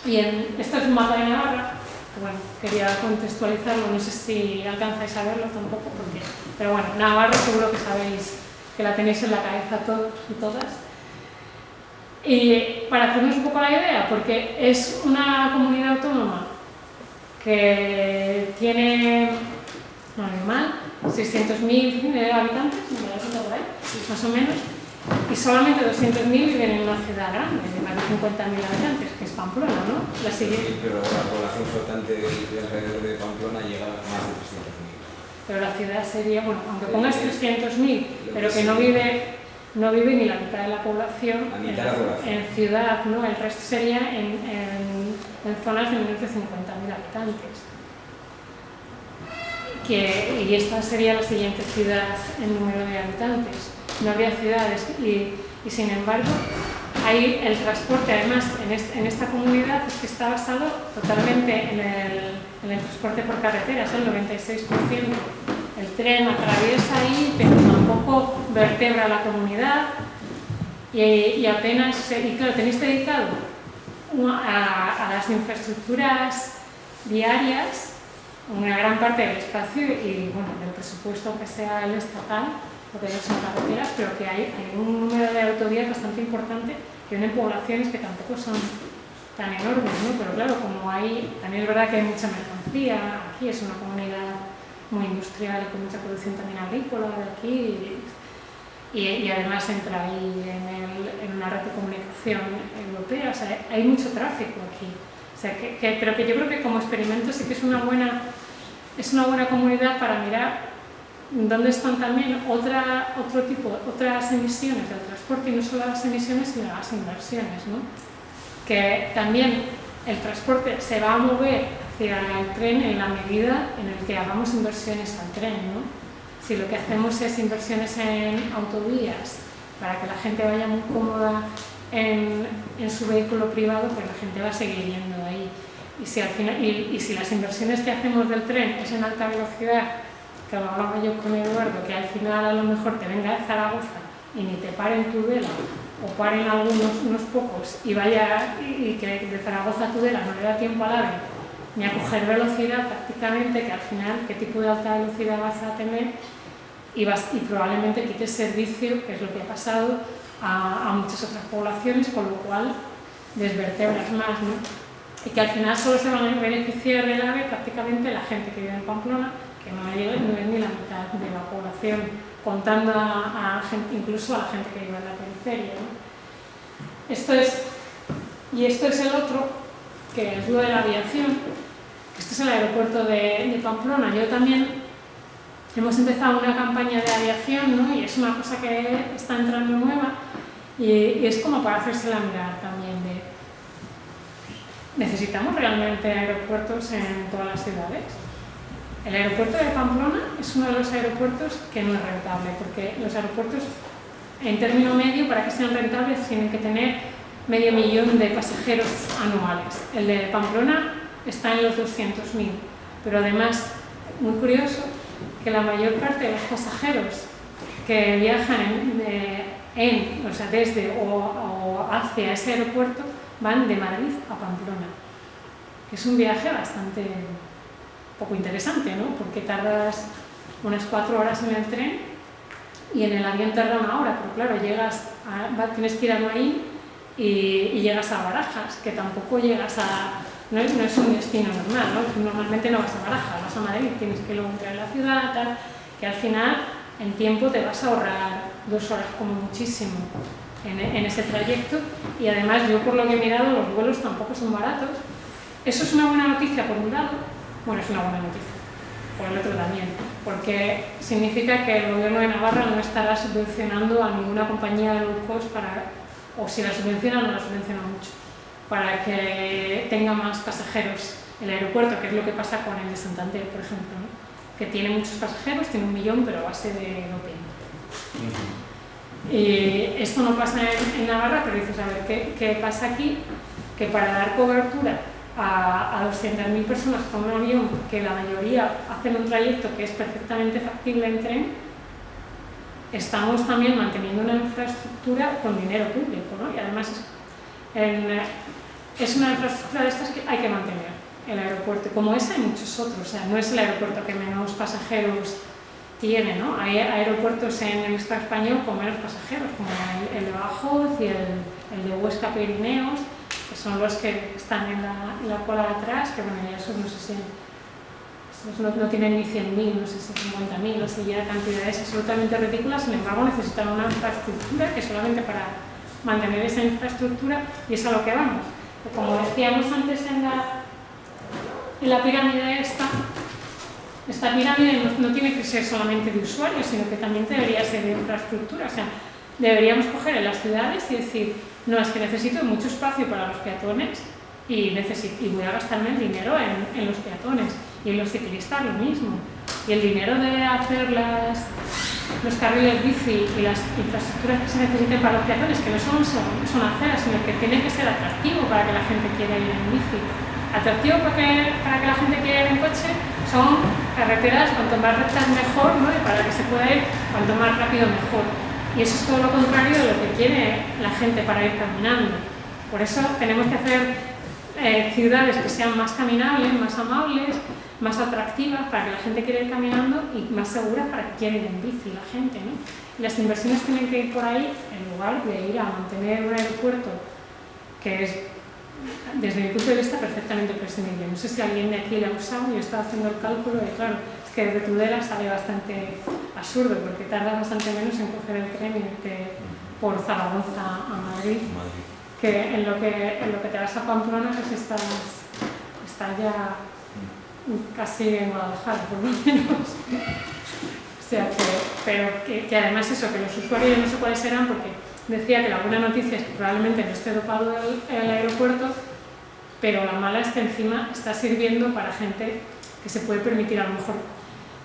y esto es un mapa de Navarra, que bueno, quería contextualizarlo, no sé si alcanzáis a verlo tampoco, pero bueno, Navarra seguro que sabéis, que la tenéis en la cabeza todos y todas. Y para hacernos un poco la idea, porque es una comunidad autónoma que tiene, no hay mal, 600.000 habitantes, por ahí, más o menos, y solamente 200.000 viven en una ciudad grande, de más de 50.000 habitantes, que es Pamplona, ¿no? La siguiente. Sí, pero la población flotante de alrededor de Pamplona llega a más de 300.000. Pero la ciudad sería, bueno, aunque pongas 300.000, pero que no vive ni la mitad de la población, en ciudad, ¿no? El resto sería en zonas de menos de 50.000 habitantes. Y esta sería la siguiente ciudad en número de habitantes. No habría ciudades y sin embargo, ahí el transporte, además, en esta comunidad es que está basado totalmente en el transporte por carretera, es el 96%. El tren atraviesa ahí, pero tampoco vertebra la comunidad y apenas, y claro, tenéis dedicado a las infraestructuras viarias una gran parte del espacio y bueno, del presupuesto, aunque sea el estatal, porque son carreteras, pero que hay un número de autovías bastante importante que vienen poblaciones que tampoco son tan enormes, ¿no? Pero claro, como también es verdad que hay mucha mercancía, aquí es una comunidad muy industrial y con mucha producción también agrícola de aquí y además entra ahí en una red de comunicación europea, o sea, hay mucho tráfico aquí. O sea, pero que yo creo que como experimento sí que es una buena comunidad para mirar dónde están también otras emisiones del transporte, y no solo las emisiones sino las inversiones, ¿no? Que también el transporte se va a mover hacia el tren en la medida en la que hagamos inversiones al tren, ¿no? Si lo que hacemos es inversiones en autovías para que la gente vaya muy cómoda en su vehículo privado, pues la gente va a seguir yendo ahí. Y si al final, y si las inversiones que hacemos del tren es en alta velocidad, que lo hablaba yo con Eduardo, que al final a lo mejor te venga de Zaragoza y ni te pare en Tudela, o paren unos pocos y que de Zaragoza a Tudela no le da tiempo al AVE ni a coger velocidad prácticamente, que al final qué tipo de alta velocidad vas a tener y probablemente quites servicio, que es lo que ha pasado a muchas otras poblaciones, con lo cual desvertebras más, ¿no? Y que al final solo se van a beneficiar del AVE prácticamente la gente que vive en Pamplona, que no es ni la mitad de la población, contando incluso a la gente que vive en la periferia, ¿no? Esto es el otro, que es lo de la aviación. Este es el aeropuerto de Pamplona. Yo también hemos empezado una campaña de aviación, ¿no? Y es una cosa que está entrando nueva y es como para hacérsela mirar también. ¿Necesitamos realmente aeropuertos en todas las ciudades? El aeropuerto de Pamplona es uno de los aeropuertos que no es rentable, porque los aeropuertos en término medio, para que sean rentables, tienen que tener 500.000 de pasajeros anuales. El de Pamplona está en los 200.000, pero además, muy curioso, que la mayor parte de los pasajeros que viajan desde o hacia ese aeropuerto van de Madrid a Pamplona, que es un viaje bastante poco interesante, ¿no? Porque tardas unas 4 horas en el tren y en el avión tarda 1 hora, pero claro, tienes que ir a Noaín y llegas a Barajas, que tampoco llegas no es un destino normal, ¿no? Normalmente no vas a Barajas, vas a Madrid, tienes que luego entrar en la ciudad, tal, que al final en tiempo te vas a ahorrar 2 horas como muchísimo en ese trayecto, y además yo por lo que he mirado los vuelos tampoco son baratos. Eso es una buena noticia por un lado, bueno, es una buena noticia por el otro también, porque significa que el gobierno de Navarra no estará subvencionando a ninguna compañía de low cost o si la subvenciona, no la subvenciona mucho, para que tenga más pasajeros el aeropuerto, que es lo que pasa con el de Santander, por ejemplo, ¿no? Que tiene muchos pasajeros, tiene 1 millón, pero a base de doping. Y esto no pasa en Navarra, pero dices, a ver, ¿qué pasa aquí? Que para dar cobertura a 200.000 personas con un avión, que la mayoría hacen un trayecto que es perfectamente factible en tren, estamos también manteniendo una infraestructura con dinero público, ¿no? Y además es una infraestructura de estas que hay que mantener, el aeropuerto. Como ese hay muchos otros, o sea, no es el aeropuerto que menos pasajeros tiene, ¿no? Hay aeropuertos en el Estado español con menos pasajeros, como el de Badajoz y el de Huesca Pirineos, que son los que están en la cola de atrás, que bueno, ya esos no sé si no tienen ni 100.000, no sé si 50.000, o sea, ya cantidades absolutamente ridículas. Sin embargo, necesitan una infraestructura que solamente para mantener esa infraestructura, y es a lo que vamos. Como decíamos antes en la pirámide esta pirámide no tiene que ser solamente de usuarios, sino que también debería ser de infraestructura. O sea, deberíamos coger en las ciudades y decir, no, es que necesito mucho espacio para los peatones y voy a gastarme el dinero en los peatones, y en los ciclistas lo mismo. Y el dinero de hacer los carriles bici y las infraestructuras que se necesiten para los peatones, que no son aceras, sino que tiene que ser atractivo para que la gente quiera ir en bici. Atractivo para que la gente quiera ir en coche son carreteras cuanto más rectas mejor, ¿no? Y para que se pueda ir cuanto más rápido mejor. Y eso es todo lo contrario de lo que quiere la gente para ir caminando. Por eso tenemos que hacer ciudades que sean más caminables, más amables, más atractivas para que la gente quiera ir caminando, y más seguras para que quiera ir en bici la gente, ¿no? Y las inversiones tienen que ir por ahí, en lugar de ir a mantener un aeropuerto que es, desde mi punto de vista, perfectamente prescindible. No sé si alguien de aquí lo ha usado. Yo estaba haciendo el cálculo y claro, es que desde Tudela sale bastante absurdo, porque tarda bastante menos en coger el tren y irte por Zaragoza a Madrid, que en lo que te vas a Pamplona, pues estás ya casi en Guadalajara, por lo menos. O sea, pero que además eso, que los usuarios, no sé cuáles serán, porque decía que la buena noticia es que probablemente no esté dopado el aeropuerto, pero la mala es que encima está sirviendo para gente que se puede permitir, a lo mejor,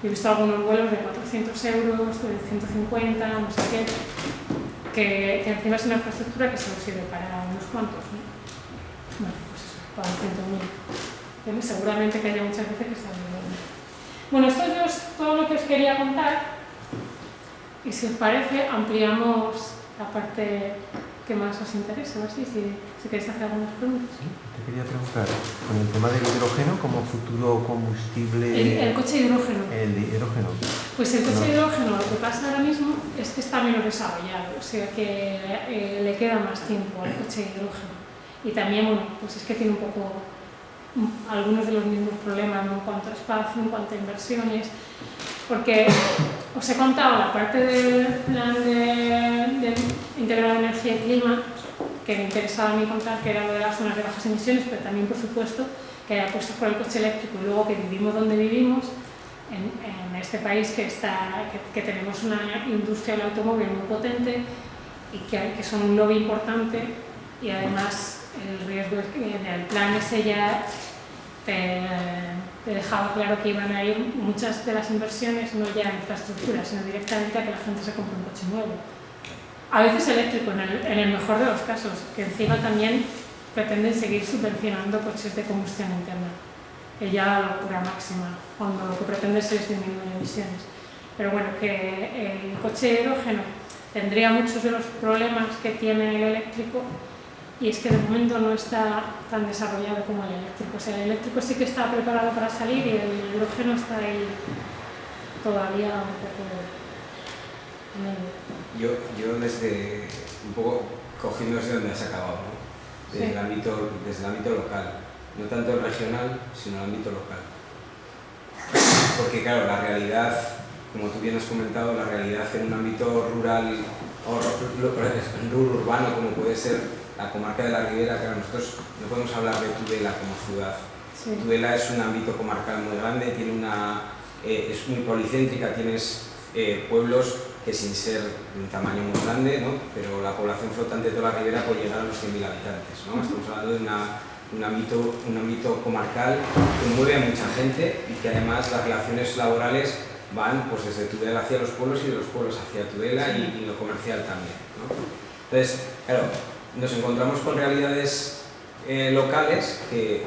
he visto algunos vuelos de 400 euros, de 150, no sé qué, que encima es una infraestructura que solo sirve para unos cuantos, ¿no? Bueno, pues eso, para 100.000. Seguramente que haya muchas veces que se han. Bueno, esto es todo lo que os quería contar, y si os parece ampliamos la parte que más os interesa, ¿no? Si queréis hacer algunas preguntas. Sí, te quería preguntar, con el tema del hidrógeno como futuro combustible... El coche hidrógeno. El hidrógeno. Pues el coche hidrógeno, lo que pasa ahora mismo es que está menos desarrollado, o sea que le queda más tiempo al coche hidrógeno. Y también, bueno, pues es que tiene un poco algunos de los mismos problemas, ¿no? En cuanto a espacio, en cuanto a inversiones, porque os he contado la parte del plan de integrado de energía y clima, que me interesaba a mí contar, que era lo de las zonas de bajas emisiones, pero también, por supuesto, que hay apuestas por el coche eléctrico, y luego que vivimos donde vivimos, en este país que tenemos una industria del automóvil muy potente y que son un lobby importante, y además el riesgo es que en el plan ese ya te dejaba claro que iban a ir muchas de las inversiones no ya en infraestructura, sino directamente a que la gente se compre un coche nuevo. A veces eléctrico, en el mejor de los casos, que encima también pretenden seguir subvencionando coches de combustión interna, que ya la locura máxima, cuando lo que pretende es disminuir emisiones. Pero bueno, que el coche hidrógeno tendría muchos de los problemas que tiene el eléctrico, y es que de momento no está tan desarrollado como el eléctrico. O sea, el eléctrico sí que está preparado para salir, y el hidrógeno está ahí todavía un poco en medio. Yo desde un poco cogiendo desde donde has acabado, ¿no? Desde, sí. Desde el ámbito local, no tanto el regional, sino el ámbito local. Porque claro, la realidad, como tú bien has comentado, la realidad en un ámbito rural o urbano, como puede ser la comarca de la Ribera, claro, nosotros no podemos hablar de Tudela como ciudad. Sí. Tudela es un ámbito comarcal muy grande, tiene una es muy policéntrica, tienes pueblos que sin ser de un tamaño muy grande, ¿no? Pero la población flotante de toda la ribera puede llegar a los 100.000 habitantes, ¿no? Estamos hablando de un ámbito comarcal que mueve a mucha gente y que además las relaciones laborales van pues, desde Tudela hacia los pueblos y de los pueblos hacia Tudela y lo comercial también, ¿no? Entonces, claro, nos encontramos con realidades locales que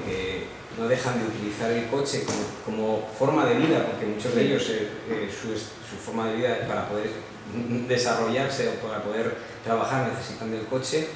no dejan de utilizar el coche como forma de vida, porque muchos de ellos su forma de vida para poder desarrollarse o para poder trabajar necesitan del coche,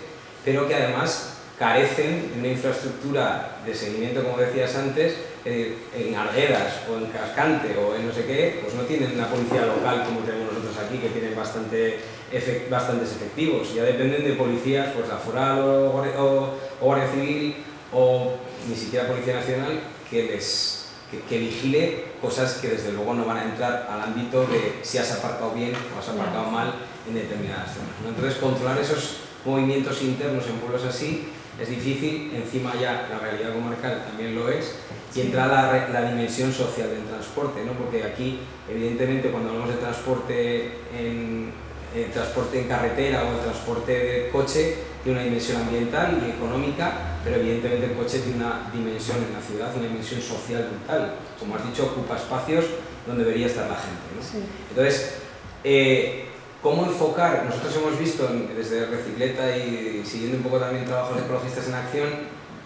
pero que además carecen de una infraestructura de seguimiento, como decías antes, en Arguedas o en Cascante o en no sé qué, pues no tienen una policía local como tenemos nosotros aquí, que tienen bastantes efectivos. Ya dependen de policías, pues la foral o Guardia Civil o ni siquiera Policía Nacional que vigile cosas que desde luego no van a entrar al ámbito de si has aparcado bien o has aparcado mal en determinadas zonas, ¿no? Entonces controlar esos movimientos internos en pueblos así es difícil, encima ya la realidad comarcal también lo es, y entra la dimensión social del transporte, ¿no? Porque aquí evidentemente cuando hablamos de transporte en carretera o el transporte de coche tiene una dimensión ambiental y económica, pero evidentemente el coche tiene una dimensión en la ciudad, una dimensión social brutal. Como has dicho, ocupa espacios donde debería estar la gente, ¿no? Sí. Entonces, ¿cómo enfocar? Nosotros hemos visto desde Recicleta y siguiendo un poco también trabajos de ecologistas en acción,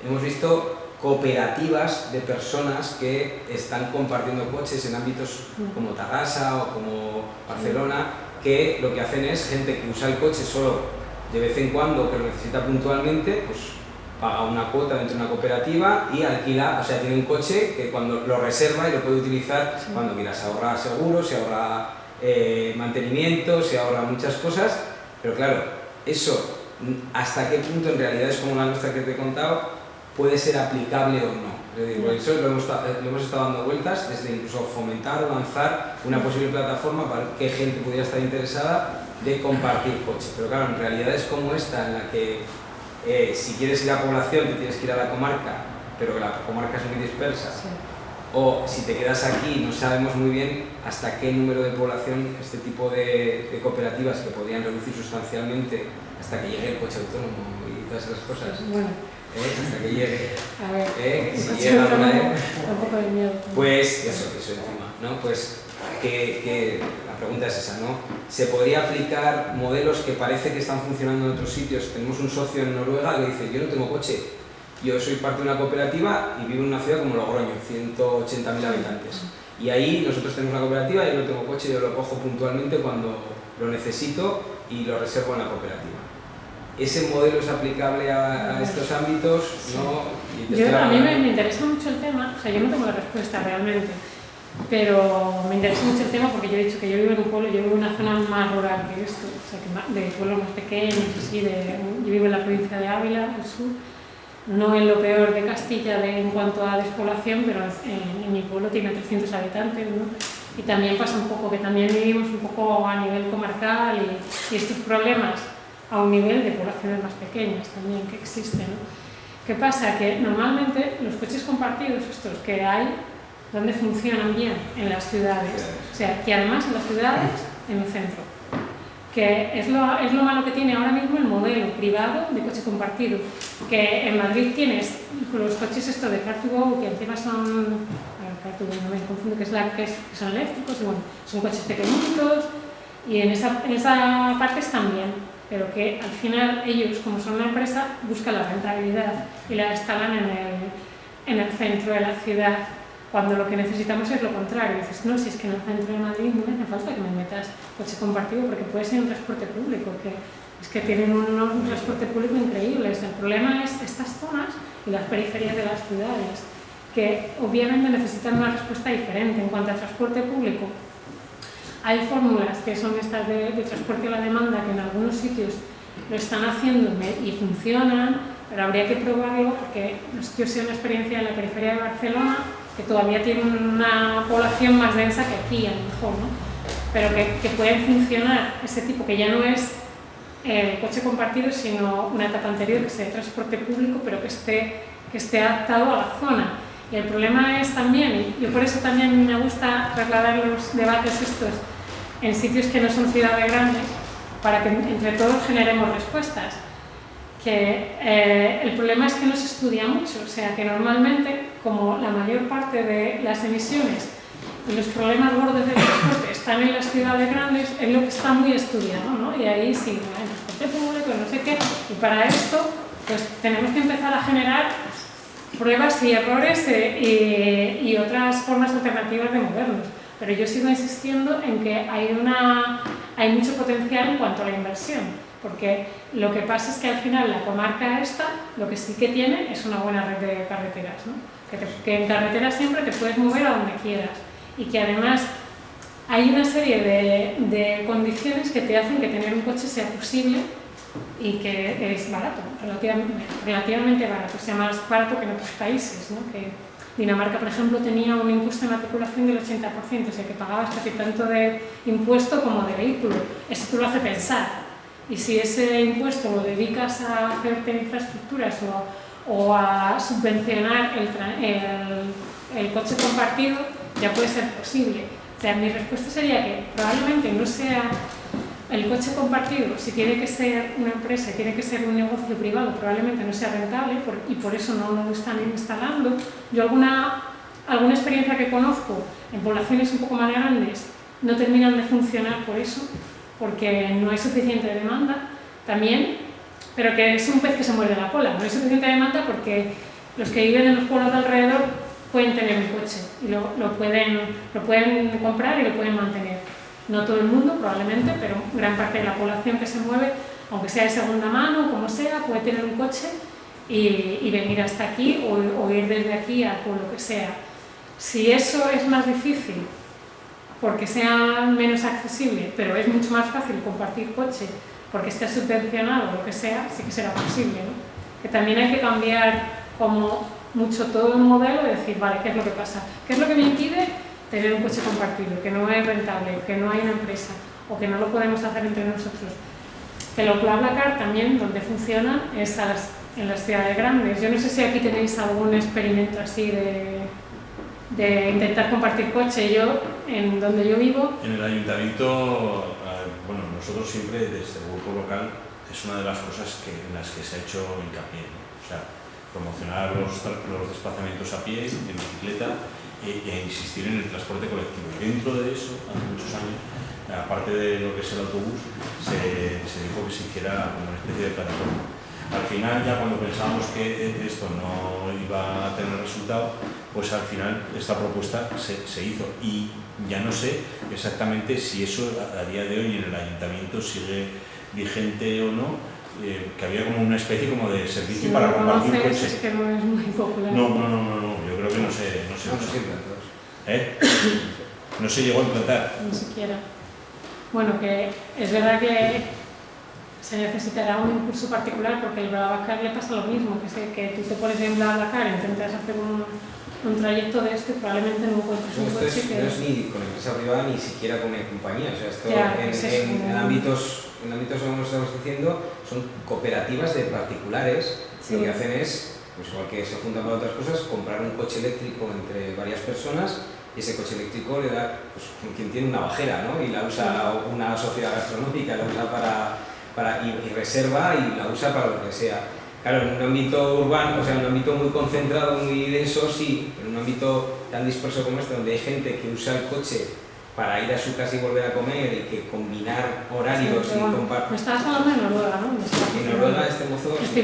hemos visto cooperativas de personas que están compartiendo coches en ámbitos como Tarrasa o como Barcelona, que lo que hacen es gente que usa el coche solo de vez en cuando, que lo necesita puntualmente, pues paga una cuota dentro de una cooperativa y alquila, o sea, tiene un coche que cuando lo reserva y lo puede utilizar cuando quiera. Se ahorra seguros, se ahorra mantenimiento, se ahorra muchas cosas, pero claro, eso, hasta qué punto en realidad es como la nuestra que te he contado, puede ser aplicable o no. Es decir, por eso lo hemos estado dando vueltas, desde incluso fomentar o lanzar una posible plataforma para que gente pudiera estar interesada de compartir coche. Pero claro, en realidades como esta, en la que si quieres ir a población te tienes que ir a la comarca, pero que la comarca es muy dispersa, sí. O si te quedas aquí no sabemos muy bien hasta qué número de población este tipo de cooperativas que podrían reducir sustancialmente hasta que llegue el coche autónomo y todas esas cosas. Bueno. Hasta que llegue. A ver, si llega alguna vez, tampoco hay miedo. pues eso encima, ¿no? Pues que la pregunta es esa, ¿no? ¿Se podría aplicar modelos que parece que están funcionando en otros sitios? Tenemos un socio en Noruega que dice, yo no tengo coche, yo soy parte de una cooperativa y vivo en una ciudad como Logroño, 180.000 habitantes. Y ahí nosotros tenemos una cooperativa, yo no tengo coche, yo lo cojo puntualmente cuando lo necesito y lo reservo en la cooperativa. ¿Ese modelo es aplicable a estos ámbitos? Sí. ¿No? A mí me interesa mucho el tema, o sea, yo no tengo la respuesta realmente, pero me interesa mucho el tema porque yo he dicho que yo vivo en un pueblo, yo vivo en una zona más rural que esto, o sea, que de pueblos más pequeños, así, yo vivo en la provincia de Ávila, al sur, no en lo peor de Castilla en cuanto a despoblación, pero en mi pueblo tiene 300 habitantes, ¿no? Y también pasa un poco que también vivimos un poco a nivel comarcal y estos problemas a un nivel de poblaciones más pequeñas también que existen, ¿no? ¿Qué pasa? Que normalmente los coches compartidos, estos que hay, donde funcionan bien en las ciudades, o sea, que además en las ciudades, en el centro, que es lo malo que tiene ahora mismo el modelo privado de coche compartido, que en Madrid tienes los coches estos de Car2Go, que encima son, Car2Go no me confundo, que son eléctricos, y bueno, son coches pequeñitos, y en esa parte están bien, pero que al final ellos, como son una empresa, buscan la rentabilidad y la instalan en el centro de la ciudad, cuando lo que necesitamos es lo contrario. Dices, no, si es que en el centro de Madrid no me hace falta que me metas coche compartido porque puede ser un transporte público, que es que tienen un transporte público increíbles. El problema es estas zonas y las periferias de las ciudades, que obviamente necesitan una respuesta diferente. En cuanto al transporte público, hay fórmulas que son estas de transporte a la demanda que en algunos sitios lo están haciendo y funcionan, pero habría que probarlo porque yo sé una experiencia en la periferia de Barcelona que todavía tiene una población más densa que aquí, a lo mejor, ¿no? Pero que pueden funcionar ese tipo, que ya no es el coche compartido, sino una etapa anterior, que sea transporte público, pero que esté adaptado a la zona. Y el problema es también, y por eso también me gusta trasladar los debates estos en sitios que no son ciudades grandes, para que entre todos generemos respuestas. Que el problema es que no se estudia mucho, o sea que normalmente, como la mayor parte de las emisiones y los problemas gordos del transporte están en las ciudades grandes, es lo que está muy estudiado, ¿no? Y ahí sí, el transporte público, no sé qué, y para esto pues tenemos que empezar a generar pruebas y errores y otras formas alternativas de movernos. Pero yo sigo insistiendo en que hay mucho potencial en cuanto a la inversión, porque lo que pasa es que al final la comarca esta lo que sí que tiene es una buena red de carreteras, ¿no? Que en carreteras siempre te puedes mover a donde quieras y que además hay una serie de condiciones que te hacen que tener un coche sea posible y que es barato, relativamente barato, sea más barato que en otros países, ¿no? Que Dinamarca, por ejemplo, tenía un impuesto de matriculación del 80%, o sea que pagabas casi tanto de impuesto como de vehículo. Eso te lo hace pensar. Y si ese impuesto lo dedicas a hacerte infraestructuras o a subvencionar el coche compartido, ya puede ser posible. O sea, mi respuesta sería que probablemente no sea el coche compartido, si tiene que ser una empresa, tiene que ser un negocio privado, probablemente no sea rentable y por eso no lo están instalando. Yo alguna experiencia que conozco en poblaciones un poco más grandes no terminan de funcionar por eso, porque no hay suficiente demanda también, pero que es un pez que se muerde la cola. No hay suficiente demanda porque los que viven en los pueblos de alrededor pueden tener un coche y lo pueden comprar y lo pueden mantener. No todo el mundo, probablemente, pero gran parte de la población que se mueve, aunque sea de segunda mano o como sea, puede tener un coche y venir hasta aquí o ir desde aquí a lo que sea. Si eso es más difícil porque sea menos accesible, pero es mucho más fácil compartir coche porque esté subvencionado o lo que sea, sí que será posible, ¿no? Que también hay que cambiar como mucho todo el modelo y decir, vale, ¿qué es lo que pasa? ¿Qué es lo que me impide tener un coche compartido? Que no es rentable, que no hay una empresa o que no lo podemos hacer entre nosotros. Que los BlaBlaCar también, donde funcionan, es en las ciudades grandes. Yo no sé si aquí tenéis algún experimento así de intentar compartir coche. Yo, en donde yo vivo... En el ayuntamiento, bueno, nosotros siempre desde el grupo local es una de las cosas en las que se ha hecho hincapié, ¿no? O sea, promocionar los desplazamientos a pie, en bicicleta, e insistir en el transporte colectivo. Y dentro de eso, hace muchos años, aparte de lo que es el autobús, se dijo que se hiciera como una especie de plataforma. Al final, ya cuando pensábamos que esto no iba a tener resultado, pues al final esta propuesta se hizo. Y ya no sé exactamente si eso a día de hoy en el ayuntamiento sigue vigente o no, que había como una especie como de servicio si para compartir coches. Es que no es muy popular. No, yo creo que no se no se llegó a implantar. Ni siquiera. Bueno, que es verdad que se necesitará un impulso particular porque el BlaBlaCar le pasa lo mismo, que tú te pones en BlaBlaCar e intentas hacer un trayecto de esto y probablemente no encuentres un coche que... No es ni con empresa privada ni siquiera con una compañía, o sea, esto ya, en ámbitos como estamos diciendo, son cooperativas de particulares, sí. Lo que hacen es, pues igual que se juntan para otras cosas, comprar un coche eléctrico entre varias personas y ese coche eléctrico le da, pues quien tiene una bajera, ¿no? Y la usa una sociedad gastronómica, la usa y reserva y la usa para lo que sea. Claro, en un ámbito urbano, o sea, en un ámbito muy concentrado, muy denso, sí, en un ámbito tan disperso como este, donde hay gente que usa el coche para ir a su casa y volver a comer y que combinar horarios sí, y compartir... Me estabas hablando de Noruega, ¿no? En Noruega este mozo... Estoy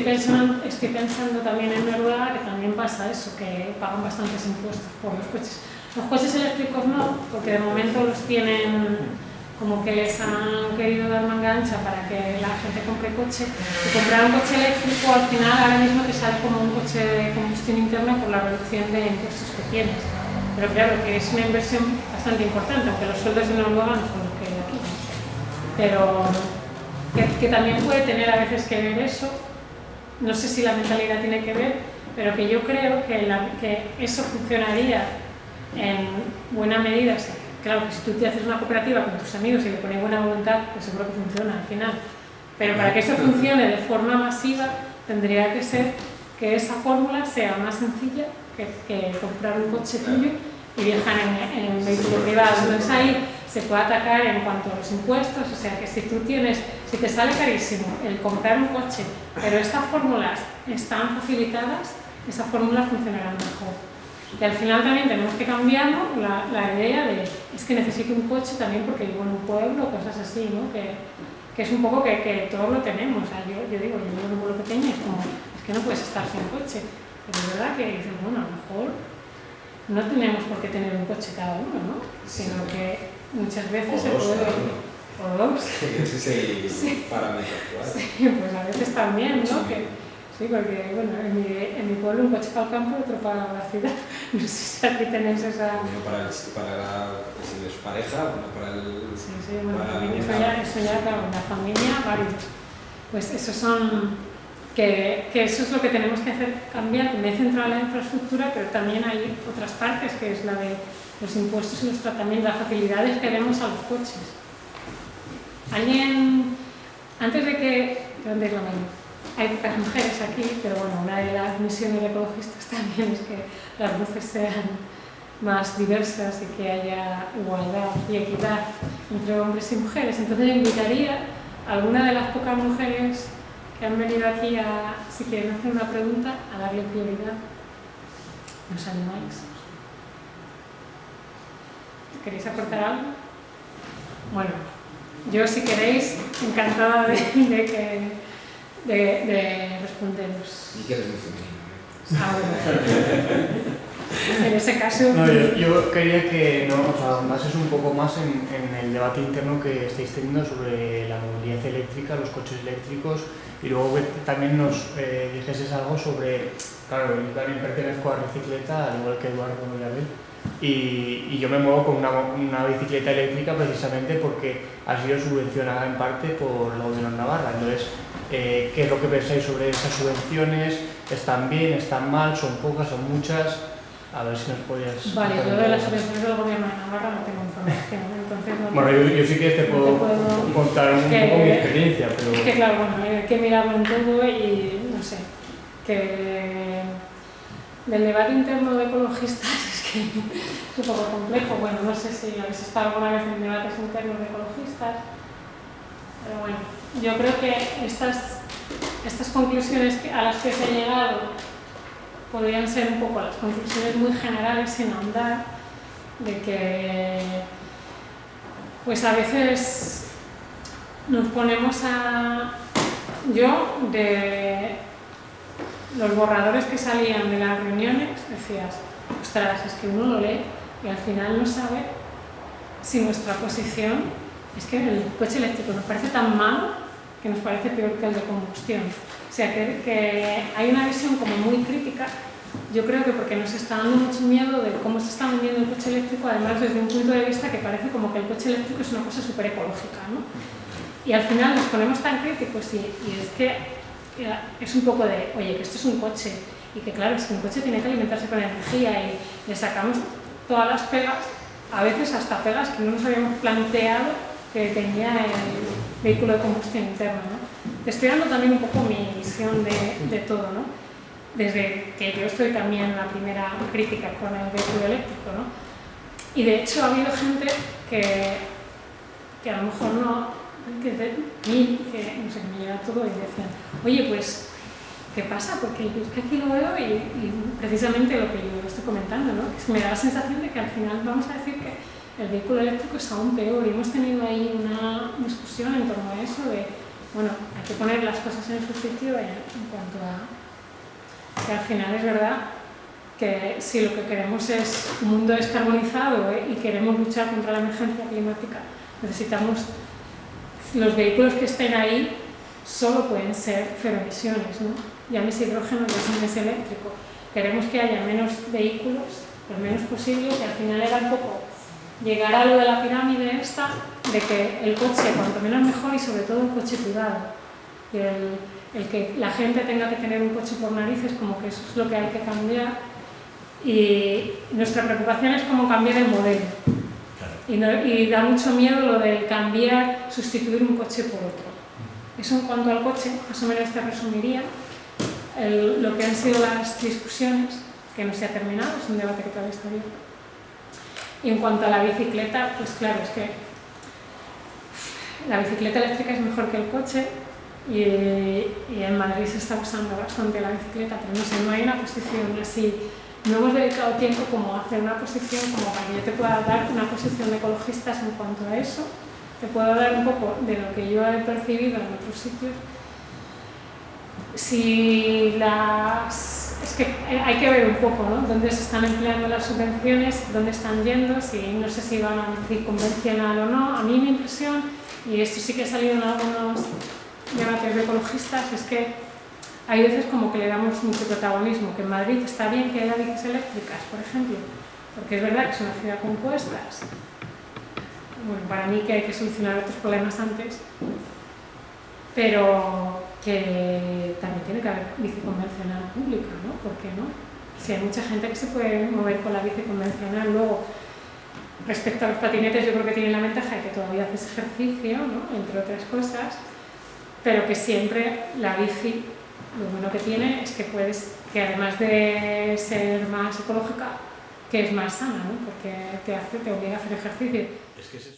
pensando también en Noruega que también pasa eso, que pagan bastantes impuestos por los coches. Los coches eléctricos no, porque de momento los tienen como que les han querido dar manga ancha para que la gente compre coche. Y comprar un coche eléctrico al final ahora mismo te sale como un coche de combustión interna por la reducción de impuestos que tienes. Pero claro, que es una inversión bastante importante, aunque los sueldos de Noruega no son los que hay aquí. Pero que también puede tener a veces que ver eso, no sé si la mentalidad tiene que ver, pero que yo creo que eso funcionaría en buena medida. Claro, que si tú te haces una cooperativa con tus amigos y le pones buena voluntad, pues seguro que funciona al final. Pero para que eso funcione de forma masiva, tendría que ser que esa fórmula sea más sencilla que comprar un coche tuyo y viajar en vehículo privado. Entonces ahí se puede atacar en cuanto a los impuestos, o sea que si te sale carísimo el comprar un coche, pero estas fórmulas están facilitadas, esa fórmula funcionará mejor. Y al final también tenemos que cambiar, ¿no?, la idea de es que necesito un coche también porque vivo en un pueblo, cosas así, ¿no?, que es un poco que todos lo tenemos. O sea, yo digo, yo vivo en un pueblo pequeño, es como, es que no puedes estar sin coche. Pero es verdad que dices, bueno, a lo mejor no tenemos por qué tener un coche cada uno, ¿no? Sino que muchas veces se puede... O dos. Ese es el parámetro actual. Sí, pues a veces también, ¿no? Sí, porque bueno, en mi pueblo un coche para el campo y otro para la ciudad. No sé si aquí tenéis esa... Uno para si es pareja, uno para el... Sí, bueno, eso ya, claro, en la familia, varios. Pues esos son... Que eso es lo que tenemos que hacer, cambiar. Me he centrado en la infraestructura, pero también hay otras partes, que es la de los impuestos y los tratamientos, las facilidades que demos a los coches. Alguien, antes de que... ¿Dónde es la mayor? Hay pocas mujeres aquí, pero bueno, una de las misiones ecologistas también es que las voces sean más diversas y que haya igualdad y equidad entre hombres y mujeres. Entonces invitaría a alguna de las pocas mujeres que han venido aquí si quieren hacer una pregunta, a darle prioridad. ¿Os animáis? ¿Queréis aportar algo? Bueno, yo si queréis, encantada de responderos. Y que eres muy femenino, Bueno. En ese caso... No, yo quería que ahondases un poco más en el debate interno que estáis teniendo sobre la movilidad eléctrica, los coches eléctricos, y luego que también nos dijeses algo sobre, claro, yo también pertenezco a Recicleta, al igual que Eduardo y Abel, y yo me muevo con una bicicleta eléctrica precisamente porque ha sido subvencionada en parte por la Gobierno de Navarra. Entonces, ¿qué es lo que pensáis sobre esas subvenciones? ¿Están bien? ¿Están mal? ¿Son pocas? ¿Son muchas? A ver si nos podías... Vale, yo de las subvenciones del Gobierno de Navarra no tengo información, entonces no... Bueno, yo sí que te puedo contar un poco mi experiencia, pero... Es que claro, bueno, hay que mirarlo en todo y no sé, que del debate interno de ecologistas es que es un poco complejo. Bueno, no sé si habéis estado alguna vez en debates internos de ecologistas, pero bueno, yo creo que estas conclusiones a las que se ha llegado podrían ser un poco las conclusiones muy generales sin ahondar, de que pues a veces nos ponemos de los borradores que salían de las reuniones, decías, ostras, es que uno lo lee y al final no sabe si nuestra posición es que el coche eléctrico nos parece tan malo que nos parece peor que el de combustión. O sea, que hay una visión como muy crítica, yo creo que porque nos está dando mucho miedo de cómo se está vendiendo el coche eléctrico, además desde un punto de vista que parece como que el coche eléctrico es una cosa súper ecológica, ¿no? Y al final nos ponemos tan críticos y es que es un poco de, oye, que esto es un coche y que claro, es que un coche tiene que alimentarse con energía y le sacamos todas las pegas, a veces hasta pegas que no nos habíamos planteado que tenía el vehículo de combustión interna, ¿no? Te estoy dando también un poco mi visión de todo, ¿no? Desde que yo estoy también la primera crítica con el vehículo eléctrico, ¿no? Y de hecho ha habido gente que a lo mejor no, que no sé, que me lleva todo y decían, oye, pues, ¿qué pasa? Porque yo es que aquí lo veo y precisamente lo que yo estoy comentando, ¿no? Que me da la sensación de que al final vamos a decir que el vehículo eléctrico es aún peor y hemos tenido ahí una discusión en torno a eso de, bueno, hay que poner las cosas en su sitio en cuanto a que al final es verdad que si lo que queremos es un mundo descarbonizado y queremos luchar contra la emergencia climática, necesitamos los vehículos que estén ahí solo pueden ser cero emisiones, ¿no? Llámese hidrógeno, llámese eléctrico. Queremos que haya menos vehículos, lo menos posible, que al final era un poco llegar a lo de la pirámide esta, de que el coche cuanto menos mejor y sobre todo un coche privado. Y el que la gente tenga que tener un coche por narices, como que eso es lo que hay que cambiar. Y nuestra preocupación es cómo cambiar el modelo. Y da mucho miedo lo del cambiar, sustituir un coche por otro. Eso en cuanto al coche, más o menos te resumiría lo que han sido las discusiones, que no se ha terminado, es un debate que todavía está abierto. Y en cuanto a la bicicleta, pues claro, es que la bicicleta eléctrica es mejor que el coche y en Madrid se está usando bastante la bicicleta, pero no sé, no hay una posición así. No hemos dedicado tiempo como a hacer una posición como para que yo te pueda dar una posición de ecologistas en cuanto a eso. Te puedo dar un poco de lo que yo he percibido en otros sitios. Es que hay que ver un poco, ¿no? Dónde se están empleando las subvenciones, dónde están yendo, si no sé si van a decir convencional o no. A mí mi impresión, y esto sí que ha salido en algunos debates de ecologistas, es que hay veces como que le damos mucho protagonismo, que en Madrid está bien que haya bicis eléctricas, por ejemplo, porque es verdad que es una ciudad con cuestas. Bueno, para mí que hay que solucionar otros problemas antes, pero que también tiene que haber bici convencional pública, ¿no? ¿Por qué no? Si hay mucha gente que se puede mover con la bici convencional. Luego, respecto a los patinetes, yo creo que tienen la ventaja de que todavía haces ejercicio, ¿no? Entre otras cosas, pero que siempre la bici, lo bueno que tiene es que puedes, que además de ser más ecológica, que es más sana, ¿no? Porque te obliga a hacer ejercicio. Es que